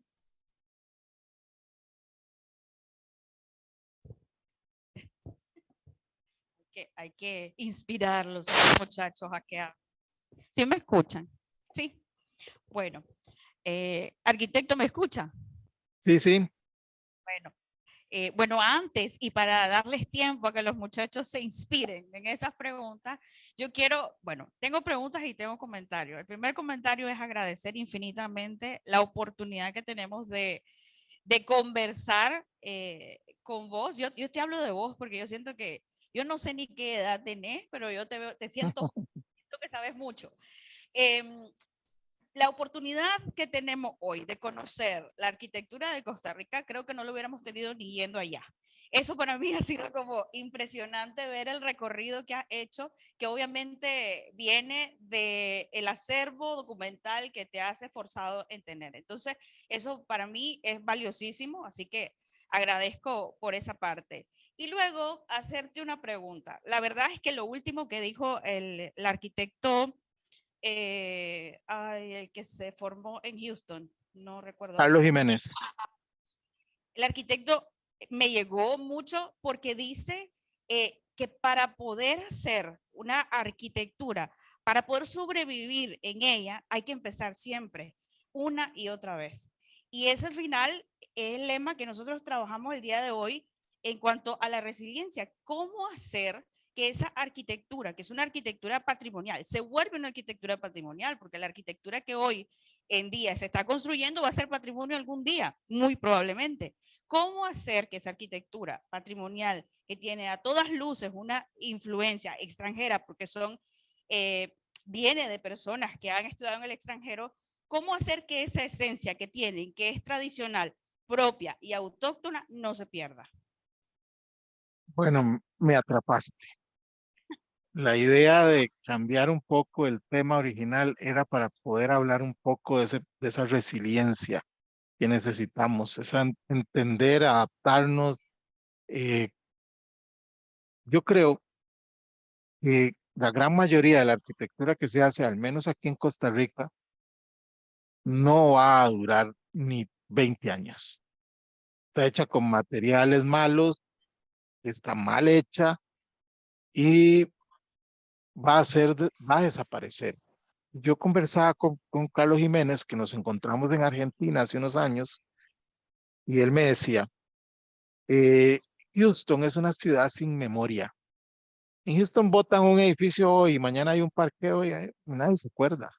Que hay que inspirarlos a los muchachos a que hagan. ¿Sí me escuchan? Sí. Bueno, arquitecto, ¿me escucha? Sí, sí. Bueno, bueno, antes y para darles tiempo a que los muchachos se inspiren en esas preguntas, yo quiero, bueno, tengo preguntas y tengo comentarios. El primer comentario es agradecer infinitamente la oportunidad que tenemos de conversar con vos. Yo te hablo de vos porque yo siento que yo no sé ni qué edad tenés, pero yo te siento que sabes mucho. Eh, la oportunidad que tenemos hoy de conocer la arquitectura de Costa Rica, creo que no lo hubiéramos tenido ni yendo allá. Eso para mí ha sido como impresionante ver el recorrido que has hecho, que obviamente viene del acervo documental que te has esforzado en tener. Entonces, eso para mí es valiosísimo, así que agradezco por esa parte. Y luego hacerte una pregunta. La verdad es que lo último que dijo el arquitecto el que se formó en Houston, no recuerdo ahora. Carlos Jiménez. El arquitecto me llegó mucho porque dice que para poder hacer una arquitectura, para poder sobrevivir en ella, hay que empezar siempre, una y otra vez. Y ese al final es el lema que nosotros trabajamos el día de hoy en cuanto a la resiliencia. ¿Cómo hacer que esa arquitectura, que es una arquitectura patrimonial, se vuelve una arquitectura patrimonial? Porque la arquitectura que hoy en día se está construyendo va a ser patrimonio algún día, muy probablemente. ¿Cómo hacer que esa arquitectura patrimonial, que tiene a todas luces una influencia extranjera, porque viene de personas que han estudiado en el extranjero, cómo hacer que esa esencia que tienen, que es tradicional, propia y autóctona, no se pierda? Bueno, me atrapaste. La idea de cambiar un poco el tema original era para poder hablar un poco de esa resiliencia que necesitamos, esa entender, adaptarnos. Eh, yo creo que la gran mayoría de la arquitectura que se hace, al menos aquí en Costa Rica, no va a durar ni 20 años. Está hecha con materiales malos, está mal hecha y va a desaparecer. Yo conversaba con Carlos Jiménez, que nos encontramos en Argentina hace unos años, y él me decía, eh, Houston es una ciudad sin memoria. En Houston botan un edificio hoy y mañana hay un parqueo y nadie se acuerda.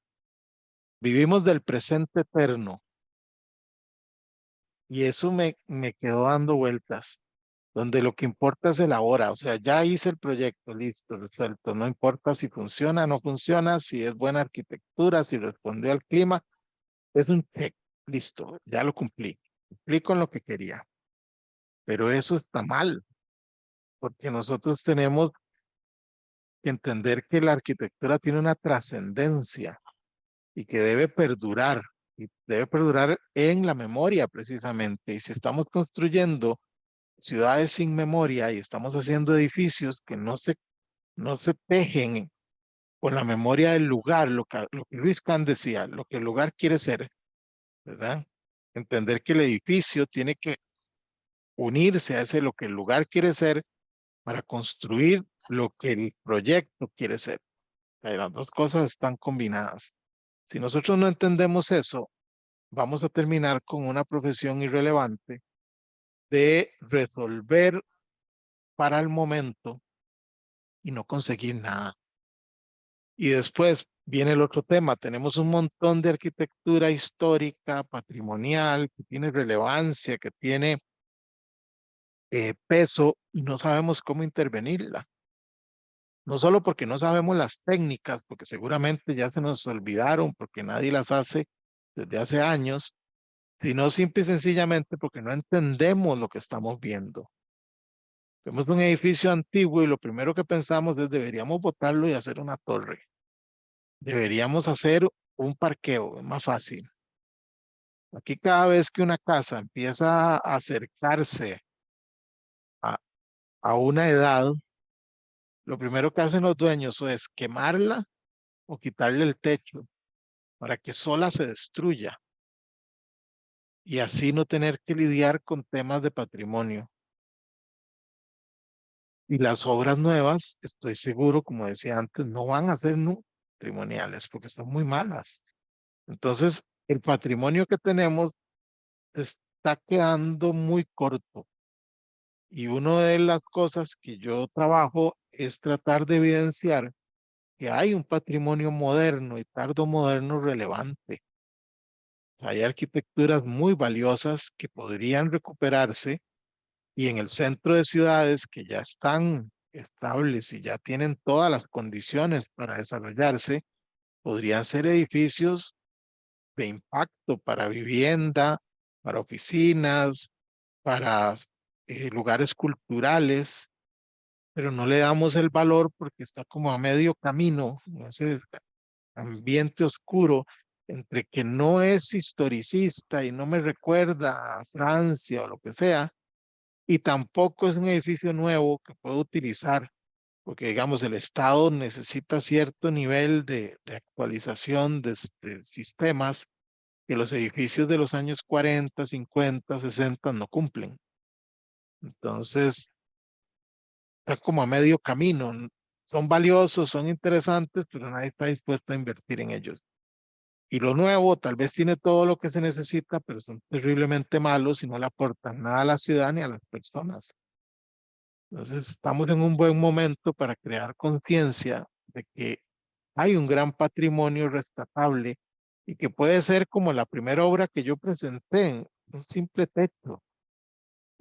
Vivimos del presente eterno y eso me quedó dando vueltas, donde lo que importa es el ahora. O sea, ya hice el proyecto, listo, resuelto. No importa si funciona o no funciona, si es buena arquitectura, si respondió al clima. Es un check, listo, ya lo cumplí. Cumplí con lo que quería. Pero eso está mal, porque nosotros tenemos que entender que la arquitectura tiene una trascendencia y que debe perdurar, y debe perdurar en la memoria precisamente. Y si estamos construyendo ciudades sin memoria y estamos haciendo edificios que no se tejen con la memoria del lugar, lo que Luis Kahn decía, lo que el lugar quiere ser, ¿verdad? Entender que el edificio tiene que unirse a ese lo que el lugar quiere ser para construir lo que el proyecto quiere ser. Las dos cosas están combinadas. Si nosotros no entendemos eso, vamos a terminar con una profesión irrelevante de resolver para el momento y no conseguir nada. Y después viene el otro tema. Tenemos un montón de arquitectura histórica, patrimonial, que tiene relevancia, que tiene peso y no sabemos cómo intervenirla. No solo porque no sabemos las técnicas, porque seguramente ya se nos olvidaron, porque nadie las hace desde hace años, sino simple y sencillamente porque no entendemos lo que estamos viendo. Vemos un edificio antiguo y lo primero que pensamos es deberíamos botarlo y hacer una torre. Deberíamos hacer un parqueo, es más fácil. Aquí cada vez que una casa empieza a acercarse a, a una edad, lo primero que hacen los dueños o es quemarla o quitarle el techo para que sola se destruya y así no tener que lidiar con temas de patrimonio. Y las obras nuevas, estoy seguro, como decía antes, no van a ser patrimoniales porque están muy malas. Entonces, el patrimonio que tenemos está quedando muy corto. Y una de las cosas que yo trabajo es tratar de evidenciar que hay un patrimonio moderno y tardomoderno relevante. Hay arquitecturas muy valiosas que podrían recuperarse y en el centro de ciudades que ya están estables y ya tienen todas las condiciones para desarrollarse, podrían ser edificios de impacto para vivienda, para oficinas, para lugares culturales, pero no le damos el valor porque está como a medio camino, en ese ambiente oscuro entre que no es historicista y no me recuerda a Francia o lo que sea, y tampoco es un edificio nuevo que puedo utilizar, porque digamos el Estado necesita cierto nivel de actualización de sistemas que los edificios de los años 40, 50, 60 no cumplen. Entonces, está como a medio camino. Son valiosos, son interesantes, pero nadie está dispuesto a invertir en ellos. Y lo nuevo tal vez tiene todo lo que se necesita, pero son terriblemente malos y no le aportan nada a la ciudad ni a las personas. Entonces, estamos en un buen momento para crear conciencia de que hay un gran patrimonio rescatable y que puede ser como la primera obra que yo presenté, un simple techo,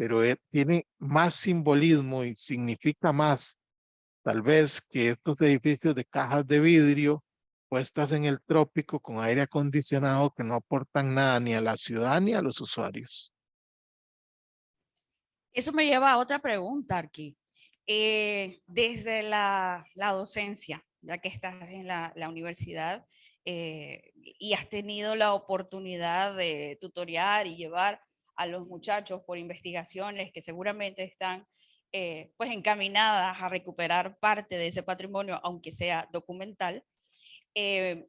pero tiene más simbolismo y significa más, tal vez, que estos edificios de cajas de vidrio puestas en el trópico con aire acondicionado que no aportan nada ni a la ciudad ni a los usuarios. Eso me lleva a otra pregunta, Arqui. Desde la docencia, ya que estás en la universidad y has tenido la oportunidad de tutorear y llevar a los muchachos por investigaciones que seguramente están pues encaminadas a recuperar parte de ese patrimonio, aunque sea documental. Eh,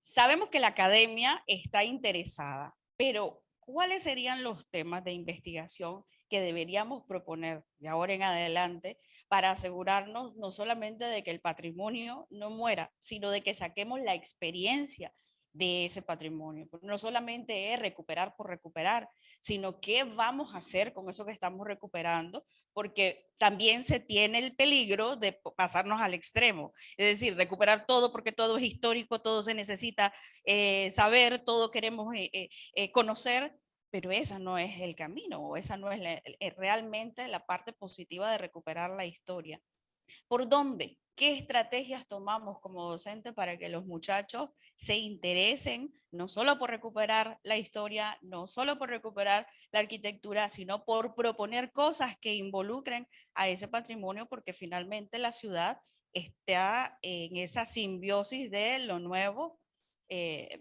Sabemos que la academia está interesada, pero ¿cuáles serían los temas de investigación que deberíamos proponer de ahora en adelante para asegurarnos no solamente de que el patrimonio no muera, sino de que saquemos la experiencia de ese patrimonio? Porque no solamente es recuperar por recuperar, sino qué vamos a hacer con eso que estamos recuperando, porque también se tiene el peligro de pasarnos al extremo, es decir, recuperar todo porque todo es histórico, todo se necesita saber, todo queremos conocer, pero esa no es el camino, o esa no es realmente la parte positiva de recuperar la historia. ¿Por dónde? ¿Qué estrategias tomamos como docente para que los muchachos se interesen no solo por recuperar la historia, no solo por recuperar la arquitectura, sino por proponer cosas que involucren a ese patrimonio, porque finalmente la ciudad está en esa simbiosis de lo nuevo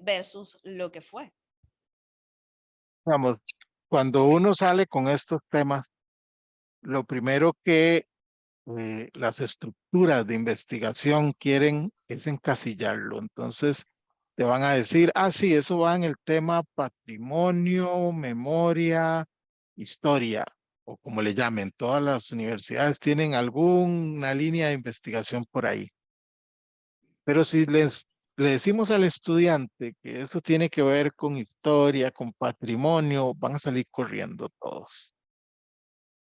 versus lo que fue? Vamos, cuando uno sale con estos temas, lo primero que las estructuras de investigación quieren es encasillarlo. Entonces, te van a decir, ah, sí, eso va en el tema patrimonio, memoria, historia, o como le llamen. Todas las universidades tienen alguna línea de investigación por ahí. Pero si le decimos al estudiante que eso tiene que ver con historia, con patrimonio, van a salir corriendo todos.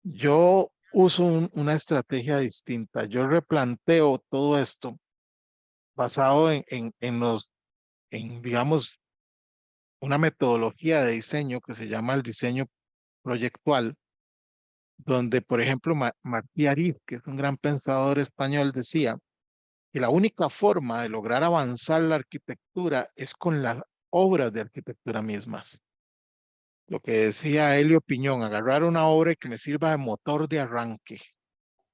Yo uso una estrategia distinta. Yo replanteo todo esto basado digamos, una metodología de diseño que se llama el diseño proyectual, donde, por ejemplo, Martí Arif, que es un gran pensador español, decía que la única forma de lograr avanzar la arquitectura es con las obras de arquitectura mismas. Lo que decía Helio Piñón, agarrar una obra que me sirva de motor de arranque.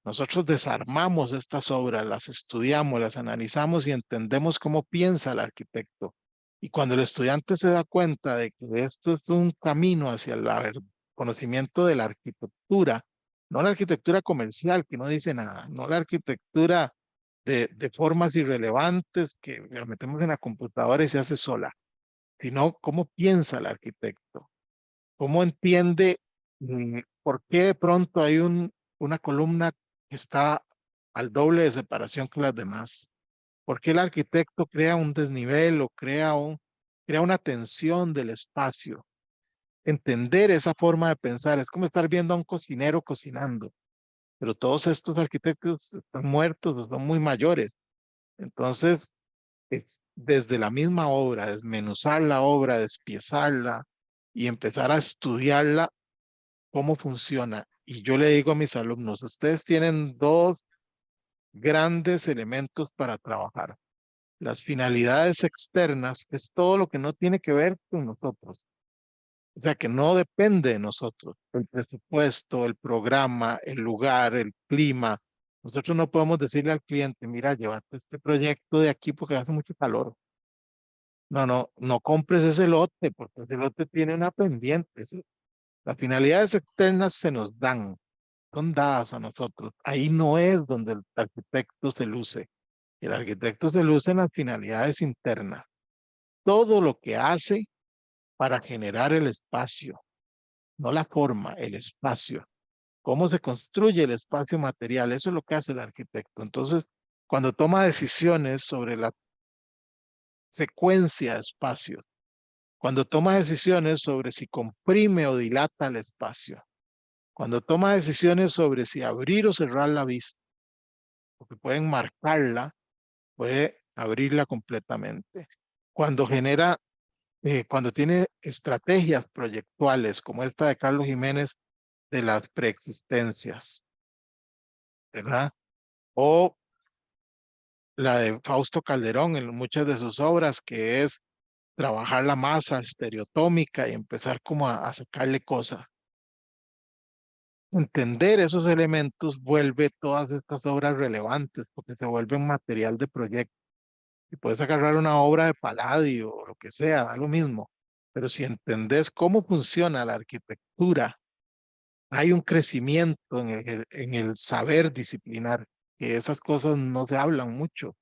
Nosotros desarmamos estas obras, las estudiamos, las analizamos y entendemos cómo piensa el arquitecto. Y cuando el estudiante se da cuenta de que esto es un camino hacia el conocimiento de la arquitectura, no la arquitectura comercial, que no dice nada, no la arquitectura de formas irrelevantes que la metemos en la computadora y se hace sola, sino cómo piensa el arquitecto, cómo entiende por qué de pronto hay una columna que está al doble de separación que las demás. ¿Por qué el arquitecto crea un desnivel o crea una tensión del espacio? Entender esa forma de pensar es como estar viendo a un cocinero cocinando, pero todos estos arquitectos están muertos o son muy mayores. Entonces, desde la misma obra, desmenuzar la obra, despiezarla y empezar a estudiarla cómo funciona. Y yo le digo a mis alumnos, ustedes tienen dos grandes elementos para trabajar. Las finalidades externas, que es todo lo que no tiene que ver con nosotros. O sea, que no depende de nosotros. El presupuesto, el programa, el lugar, el clima. Nosotros no podemos decirle al cliente, mira, llévate este proyecto de aquí porque hace mucho calor. No, no, no compres ese lote porque ese lote tiene una pendiente. Las finalidades externas se nos dan, son dadas a nosotros. Ahí no es donde el arquitecto se luce. El arquitecto se luce en las finalidades internas. Todo lo que hace para generar el espacio, no la forma, el espacio. Cómo se construye el espacio material, eso es lo que hace el arquitecto. Entonces, cuando toma decisiones sobre la secuencia de espacios, cuando toma decisiones sobre si comprime o dilata el espacio, cuando toma decisiones sobre si abrir o cerrar la vista, porque pueden marcarla, puede abrirla completamente. Cuando cuando tiene estrategias proyectuales, como esta de Carlos Jiménez, de las preexistencias, ¿verdad? O la de Fausto Calderón en muchas de sus obras, que es trabajar la masa estereotómica y empezar como a sacarle cosas. Entender esos elementos vuelve todas estas obras relevantes porque se vuelven material de proyecto. Y puedes agarrar una obra de Palladio o lo que sea, da lo mismo. Pero si entendés cómo funciona la arquitectura, hay un crecimiento en el saber disciplinar, que esas cosas no se hablan mucho.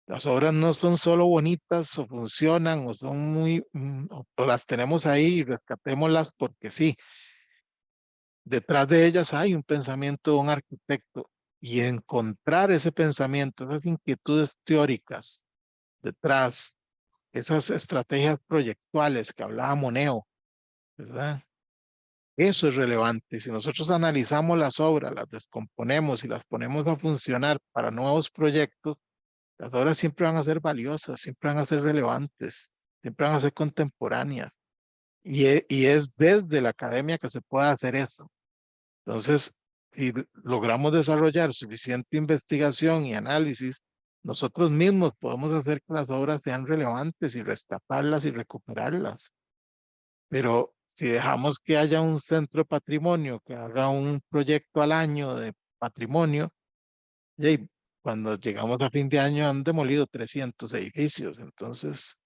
Las obras no son solo bonitas o funcionan o son muy, o las tenemos ahí y rescatémoslas porque sí. Detrás de ellas hay un pensamiento de un arquitecto y encontrar ese pensamiento, esas inquietudes teóricas detrás, esas estrategias proyectuales que hablaba Moneo, ¿verdad? Eso es relevante. Si nosotros analizamos las obras, las descomponemos y las ponemos a funcionar para nuevos proyectos, las obras siempre van a ser valiosas, siempre van a ser relevantes, siempre van a ser contemporáneas. Y es desde la academia que se puede hacer eso. Entonces, si logramos desarrollar suficiente investigación y análisis, nosotros mismos podemos hacer que las obras sean relevantes y rescatarlas y recuperarlas. Pero si dejamos que haya un centro de patrimonio que haga un proyecto al año de patrimonio, y cuando llegamos a fin de año han demolido 300 edificios. Entonces,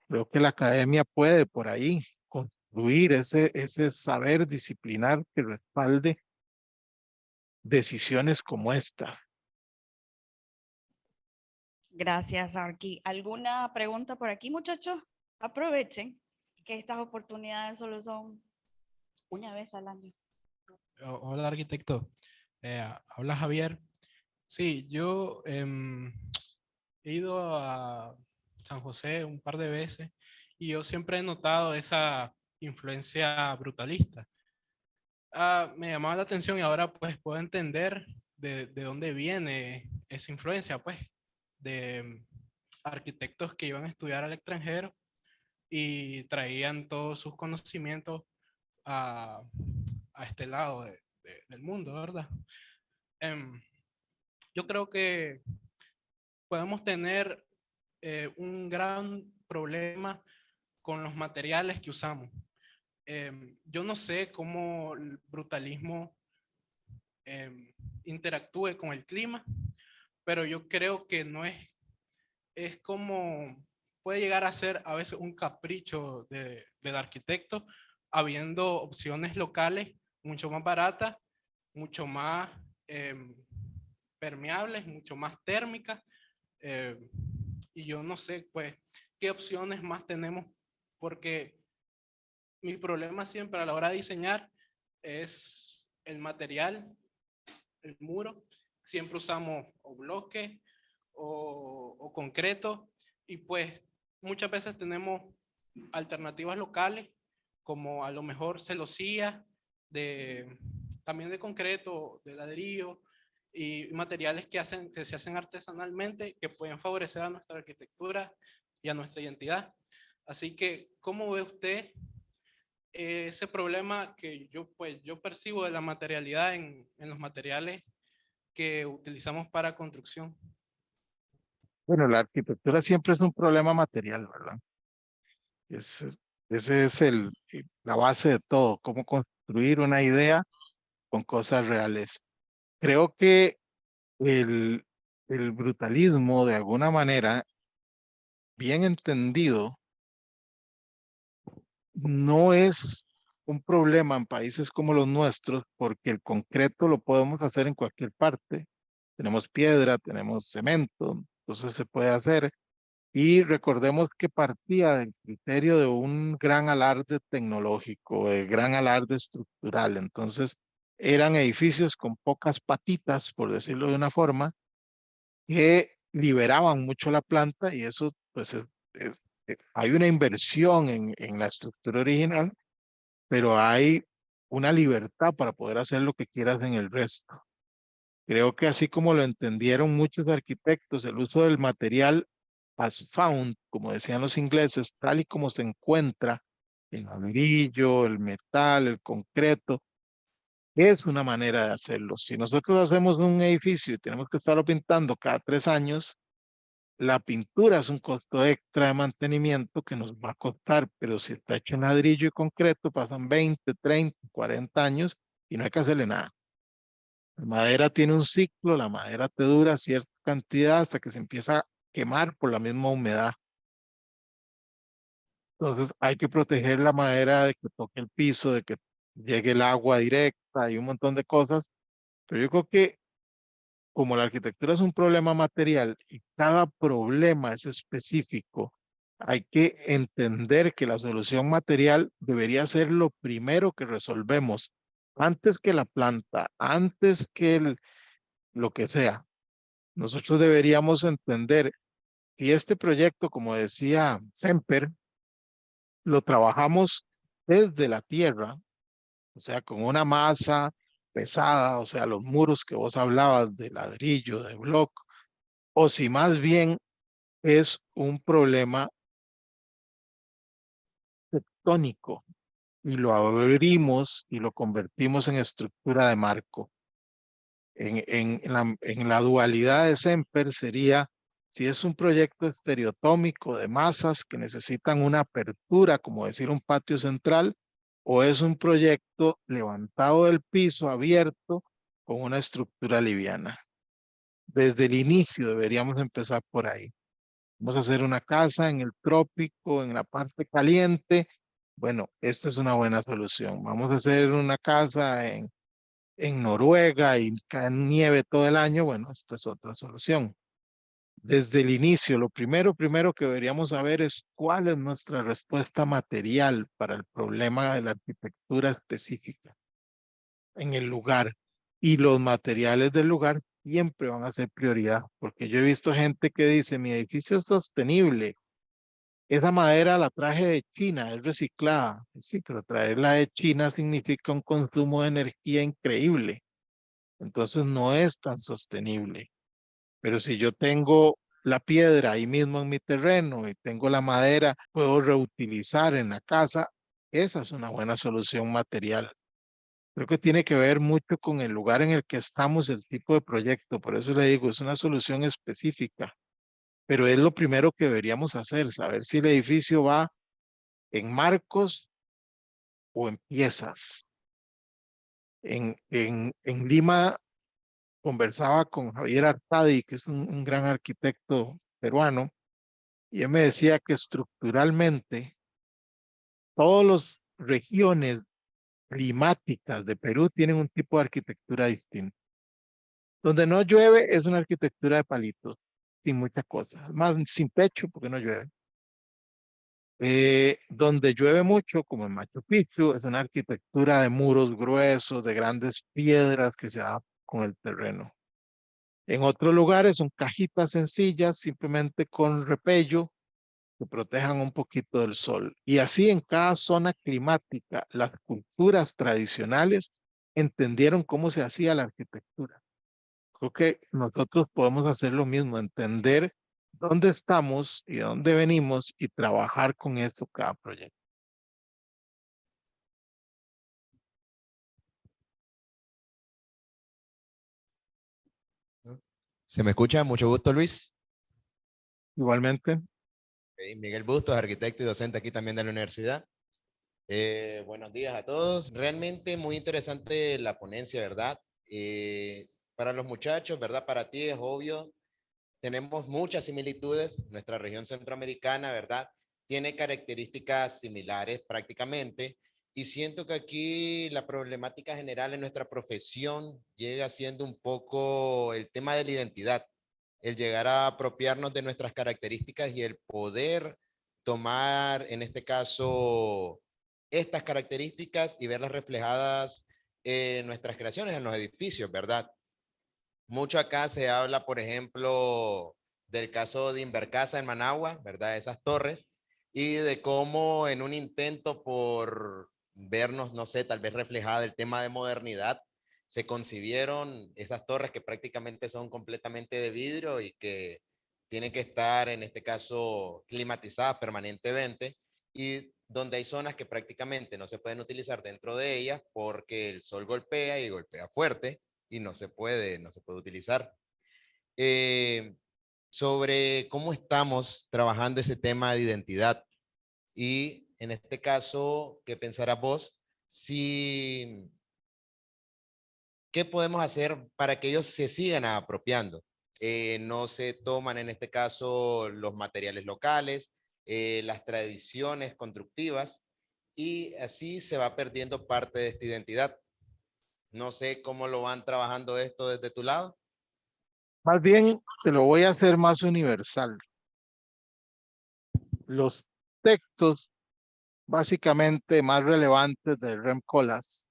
creo que la academia puede por ahí construir ese saber disciplinar que respalde decisiones como esta. Gracias, Arqui. ¿Alguna pregunta por aquí, muchachos? Aprovechen que estas oportunidades solo son una vez al año. Hola, arquitecto. Habla Javier. Sí, yo he ido a San José un par de veces y yo siempre he notado esa influencia brutalista. Me llamaba la atención y ahora pues puedo entender de dónde viene esa influencia, pues, de arquitectos que iban a estudiar al extranjero y traían todos sus conocimientos a, a este lado del mundo, ¿verdad? Em, yo creo que podemos tener un gran problema con los materiales que usamos. Yo no sé cómo el brutalismo interactúe con el clima, pero yo creo que no es como, puede llegar a ser a veces un capricho del arquitecto, habiendo opciones locales mucho más baratas, mucho más permeables, mucho más térmicas. eh, y yo no sé, pues, qué opciones más tenemos, porque mi problema siempre a la hora de diseñar es el material, el muro. Siempre usamos o bloque o concreto y pues muchas veces tenemos alternativas locales como a lo mejor celosía, también de concreto, de ladrillo y materiales que se hacen artesanalmente que pueden favorecer a nuestra arquitectura y a nuestra identidad. Así que, ¿cómo ve usted ese problema que yo percibo de la materialidad en los materiales que utilizamos para construcción? Bueno, la arquitectura siempre es un problema material, ¿verdad? Ese es la base de todo, cómo construir una idea con cosas reales. Creo que el, el brutalismo, de alguna manera, bien entendido, no es un problema en países como los nuestros, porque el concreto lo podemos hacer en cualquier parte. Tenemos piedra, tenemos cemento, entonces se puede hacer. Y recordemos que partía del criterio de un gran alarde tecnológico, de gran alarde estructural. Entonces, eran edificios con pocas patitas, por decirlo de una forma, que liberaban mucho la planta y eso, pues, hay una inversión en la estructura original, pero hay una libertad para poder hacer lo que quieras en el resto. Creo que así como lo entendieron muchos arquitectos, el uso del material as found, como decían los ingleses, tal y como se encuentra, el ladrillo, el metal, el concreto, es una manera de hacerlo. Si nosotros hacemos un edificio y tenemos que estarlo pintando cada 3 años, la pintura es un costo extra de mantenimiento que nos va a costar, pero si está hecho en ladrillo y concreto, pasan 20, 30, 40 años y no hay que hacerle nada. La madera tiene un ciclo, la madera te dura cierta cantidad hasta que se empieza a quemar por la misma humedad. Entonces hay que proteger la madera de que toque el piso, de que llegue el agua directa y un montón de cosas. Pero yo creo que como la arquitectura es un problema material y cada problema es específico, hay que entender que la solución material debería ser lo primero que resolvemos, antes que la planta, antes que lo que sea. Nosotros deberíamos entender que este proyecto, como decía Semper, lo trabajamos desde la tierra, o sea, con una masa pesada, o sea, los muros que vos hablabas de ladrillo, de bloc, o si más bien es un problema tectónico y lo abrimos y lo convertimos en estructura de marco. En la dualidad de Semper sería si es un proyecto estereotómico de masas que necesitan una apertura, como decir un patio central, o es un proyecto levantado del piso, abierto, con una estructura liviana. Desde el inicio deberíamos empezar por ahí. Vamos a hacer una casa en el trópico, en la parte caliente. Bueno, esta es una buena solución. Vamos a hacer una casa en Noruega y cae nieve todo el año. Bueno, esta es otra solución. Desde el inicio, lo primero que deberíamos saber es cuál es nuestra respuesta material para el problema de la arquitectura específica en el lugar. Y los materiales del lugar siempre van a ser prioridad, porque yo he visto gente que dice, mi edificio es sostenible, esa madera la traje de China, es reciclada. Sí, pero traerla de China significa un consumo de energía increíble, entonces no es tan sostenible. Pero si yo tengo la piedra ahí mismo en mi terreno y tengo la madera, puedo reutilizar en la casa, esa es una buena solución material. Creo que tiene que ver mucho con el lugar en el que estamos, el tipo de proyecto. Por eso le digo, es una solución específica, pero es lo primero que deberíamos hacer, saber si el edificio va en marcos o en piezas. En Lima conversaba con Javier Artadi, que es un gran arquitecto peruano, y él me decía que estructuralmente todas las regiones climáticas de Perú tienen un tipo de arquitectura distinto. Donde no llueve es una arquitectura de palitos, sin muchas cosas, más sin techo porque no llueve. Donde llueve mucho, como en Machu Picchu, es una arquitectura de muros gruesos, de grandes piedras que se da con el terreno. En otros lugares son cajitas sencillas, simplemente con repello, que protejan un poquito del sol. Y así en cada zona climática, las culturas tradicionales entendieron cómo se hacía la arquitectura. Creo que nosotros podemos hacer lo mismo, entender dónde estamos y de dónde venimos y trabajar con esto cada proyecto. ¿Se me escucha? Mucho gusto, Luis. Igualmente, Miguel Bustos, arquitecto y docente aquí también de la universidad. Buenos días a todos. Realmente muy interesante la ponencia, ¿verdad? Para los muchachos, ¿verdad? Para ti es obvio, tenemos muchas similitudes. Nuestra región centroamericana, ¿verdad? Tiene características similares prácticamente. Y siento que aquí la problemática general en nuestra profesión llega siendo un poco el tema de la identidad, el llegar a apropiarnos de nuestras características y el poder tomar, en este caso, estas características y verlas reflejadas en nuestras creaciones, en los edificios, ¿verdad? Mucho acá se habla, por ejemplo, del caso de Invercasa en Managua, ¿verdad? Esas torres, y de cómo en un intento por vernos, no sé, tal vez reflejada el tema de modernidad, se concibieron esas torres que prácticamente son completamente de vidrio y que tienen que estar, en este caso, climatizadas permanentemente, y donde hay zonas que prácticamente no se pueden utilizar dentro de ellas porque el sol golpea y golpea fuerte y no se puede utilizar. Eh, Sobre cómo estamos trabajando ese tema de identidad y en este caso, ¿qué pensarás vos? Si, ¿qué podemos hacer para que ellos se sigan apropiando? No se toman en este caso los materiales locales, las tradiciones constructivas y así se va perdiendo parte de esta identidad. No sé cómo lo van trabajando esto desde tu lado. Más bien, te lo voy a hacer más universal. Los textos básicamente más relevantes de Rem Koolhaas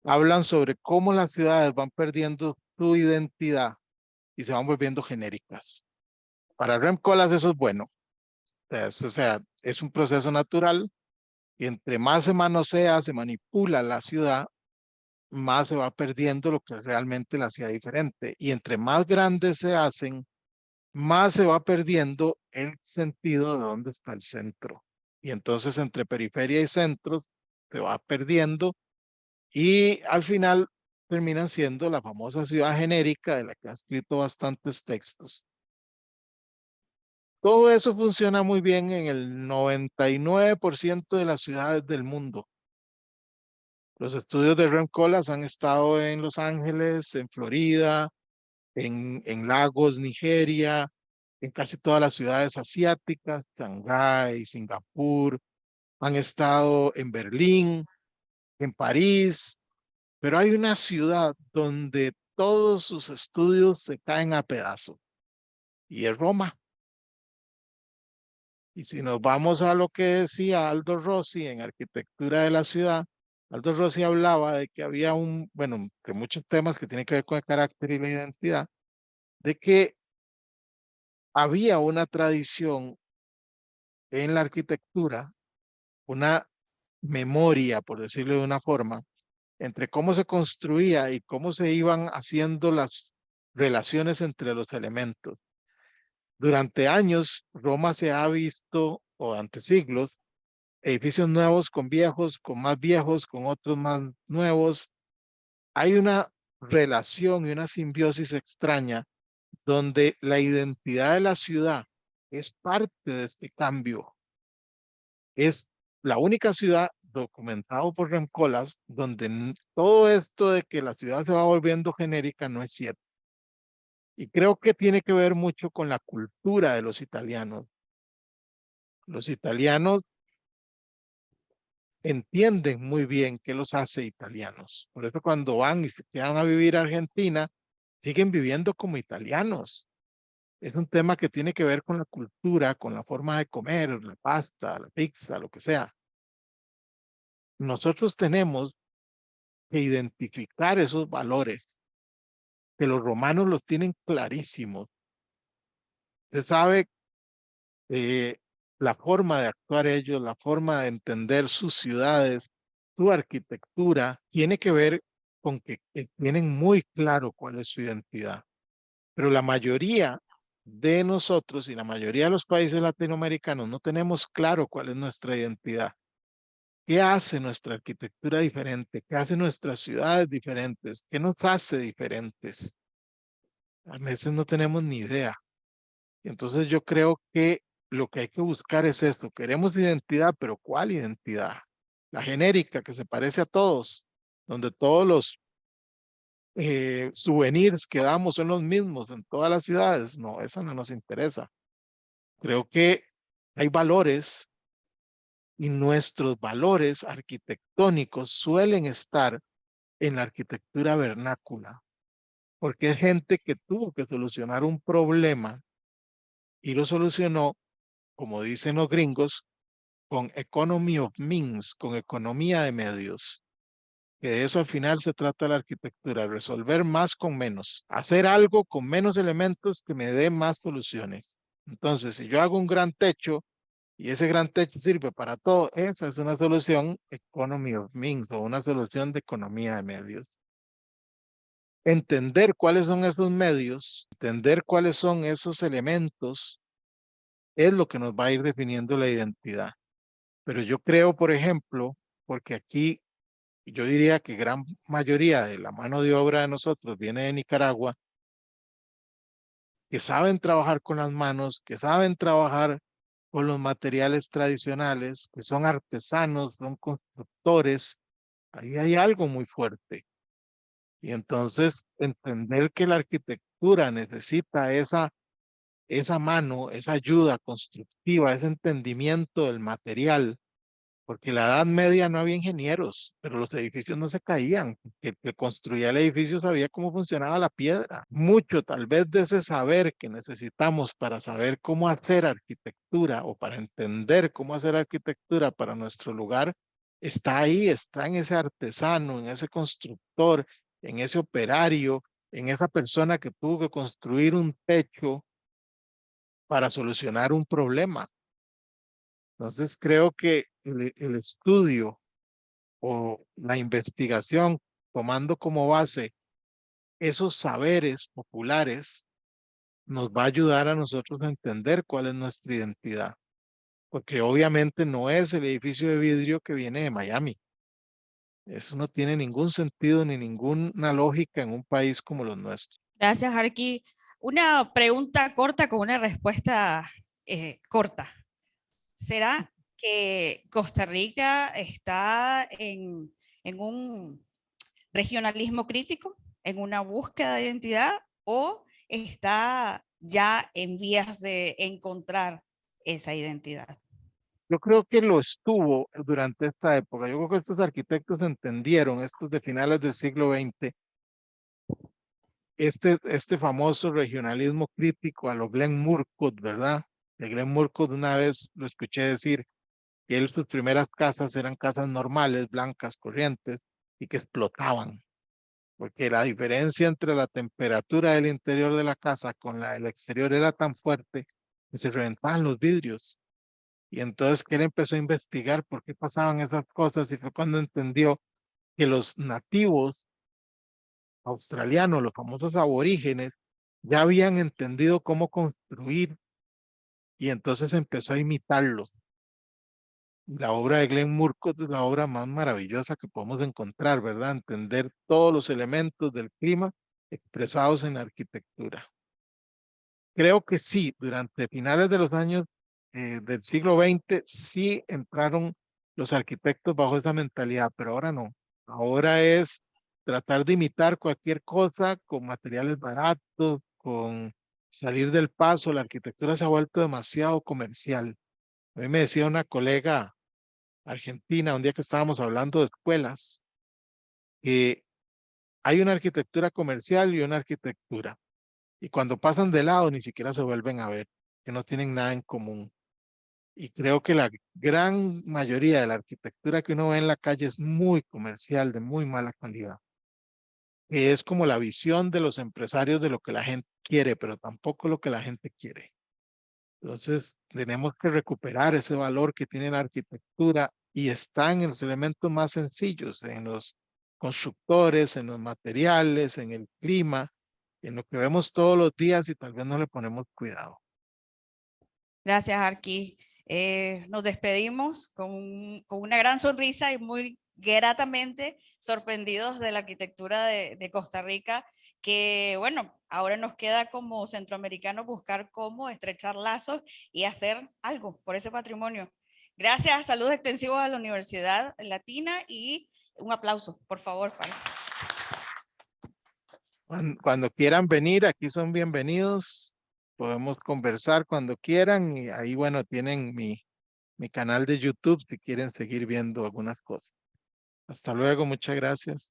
hablan sobre cómo las ciudades van perdiendo su identidad y se van volviendo genéricas. Para Rem Koolhaas eso es bueno. O sea, es un proceso natural y entre más se manosea, se manipula la ciudad, más se va perdiendo lo que realmente la hacía diferente. Y entre más grandes se hacen, más se va perdiendo el sentido de dónde está el centro. Y entonces entre periferia y centro se va perdiendo y al final terminan siendo la famosa ciudad genérica de la que ha escrito bastantes textos. Todo eso funciona muy bien en el 99% de las ciudades del mundo. Los estudios de Rem Koolhaas han estado en Los Ángeles, en Florida, en Lagos, Nigeria, en casi todas las ciudades asiáticas, Shanghái, Singapur, han estado en Berlín, en París, pero hay una ciudad donde todos sus estudios se caen a pedazos y es Roma. Y si nos vamos a lo que decía Aldo Rossi en Arquitectura de la Ciudad, Aldo Rossi hablaba de que había bueno, entre muchos temas que tienen que ver con el carácter y la identidad, de que había una tradición en la arquitectura, una memoria, por decirlo de una forma, entre cómo se construía y cómo se iban haciendo las relaciones entre los elementos. Durante años, Roma se ha visto, o ante siglos, edificios nuevos con viejos, con más viejos, con otros más nuevos. Hay una relación y una simbiosis extraña donde la identidad de la ciudad es parte de este cambio. Es la única ciudad documentado por Rem Koolhaas donde todo esto de que la ciudad se va volviendo genérica no es cierto. Y creo que tiene que ver mucho con la cultura de los italianos. Los italianos entienden muy bien qué los hace italianos. Por eso cuando van y se quedan a vivir a Argentina, siguen viviendo como italianos. Es un tema que tiene que ver con la cultura, con la forma de comer, la pasta, la pizza, lo que sea. Nosotros tenemos que identificar esos valores, que los romanos los tienen clarísimos. Usted sabe eh, la forma de actuar ellos, la forma de entender sus ciudades, su arquitectura, tiene que ver con que tienen muy claro cuál es su identidad. Pero la mayoría de nosotros y la mayoría de los países latinoamericanos no tenemos claro cuál es nuestra identidad. ¿Qué hace nuestra arquitectura diferente? ¿Qué hace nuestras ciudades diferentes? ¿Qué nos hace diferentes? A veces no tenemos ni idea. Entonces yo creo que lo que hay que buscar es esto. Queremos identidad, pero ¿cuál identidad? La genérica que se parece a todos, donde todos los souvenirs que damos son los mismos en todas las ciudades. No, eso no nos interesa. Creo que hay valores y nuestros valores arquitectónicos suelen estar en la arquitectura vernácula, porque es gente que tuvo que solucionar un problema y lo solucionó, como dicen los gringos, con economy of means, con economía de medios. Que de eso al final se trata la arquitectura, resolver más con menos, hacer algo con menos elementos que me dé más soluciones. Entonces, si yo hago un gran techo y ese gran techo sirve para todo, esa es una solución economy of means o una solución de economía de medios. Entender cuáles son esos medios, entender cuáles son esos elementos, es lo que nos va a ir definiendo la identidad. Pero yo creo, por ejemplo, porque aquí yo diría que gran mayoría de la mano de obra de nosotros viene de Nicaragua, que saben trabajar con las manos, que saben trabajar con los materiales tradicionales, que son artesanos, son constructores. Ahí hay algo muy fuerte. Y entonces entender que la arquitectura necesita esa mano, esa ayuda constructiva, ese entendimiento del material porque en la Edad Media no había ingenieros, pero los edificios no se caían. El que construía el edificio sabía cómo funcionaba la piedra. Mucho tal vez de ese saber que necesitamos para saber cómo hacer arquitectura o para entender cómo hacer arquitectura para nuestro lugar, está ahí, está en ese artesano, en ese constructor, en ese operario, en esa persona que tuvo que construir un techo para solucionar un problema. Entonces creo que el estudio o la investigación, tomando como base esos saberes populares, nos va a ayudar a nosotros a entender cuál es nuestra identidad. Porque obviamente no es el edificio de vidrio que viene de Miami. Eso no tiene ningún sentido ni ninguna lógica en un país como los nuestros. Gracias, Arqui. Una pregunta corta con una respuesta corta. ¿Será que Costa Rica está en un regionalismo crítico, en una búsqueda de identidad, o está ya en vías de encontrar esa identidad? Yo creo que lo estuvo durante esta época. Yo creo que estos arquitectos entendieron, estos de finales del siglo XX, este famoso regionalismo crítico a lo Glenn Murcutt, ¿verdad? De Glenn Murcutt una vez lo escuché decir que él, sus primeras casas eran casas normales, blancas, corrientes, y que explotaban, porque la diferencia entre la temperatura del interior de la casa con la del exterior era tan fuerte que se reventaban los vidrios. Y entonces que él empezó a investigar por qué pasaban esas cosas y fue cuando entendió que los nativos australianos, los famosos aborígenes, ya habían entendido cómo construir y entonces empezó a imitarlos. La obra de Glenn Murcutt es la obra más maravillosa que podemos encontrar, ¿verdad? Entender todos los elementos del clima expresados en la arquitectura. Creo que sí, durante finales de los años del siglo XX sí entraron los arquitectos bajo esa mentalidad, pero ahora no. Ahora es tratar de imitar cualquier cosa con materiales baratos, con salir del paso. La arquitectura se ha vuelto demasiado comercial. A mí me decía una colega argentina un día que estábamos hablando de escuelas, que hay una arquitectura comercial y una arquitectura. Y cuando pasan de lado ni siquiera se vuelven a ver, que no tienen nada en común. Y creo que la gran mayoría de la arquitectura que uno ve en la calle es muy comercial, de muy mala calidad. Que es como la visión de los empresarios de lo que la gente quiere, pero tampoco lo que la gente quiere. Entonces, tenemos que recuperar ese valor que tiene la arquitectura y están en los elementos más sencillos, en los constructores, en los materiales, en el clima, en lo que vemos todos los días y tal vez no le ponemos cuidado. Gracias, Arqui. Nos despedimos con una gran sonrisa y muy gratamente sorprendidos de la arquitectura de Costa Rica, que bueno, ahora nos queda como centroamericanos buscar cómo estrechar lazos y hacer algo por ese patrimonio. Gracias, saludos extensivos a la Universidad Latina y un aplauso, por favor. Cuando quieran venir, aquí son bienvenidos. Podemos conversar cuando quieran y ahí, bueno, tienen mi canal de YouTube si quieren seguir viendo algunas cosas. Hasta luego, muchas gracias.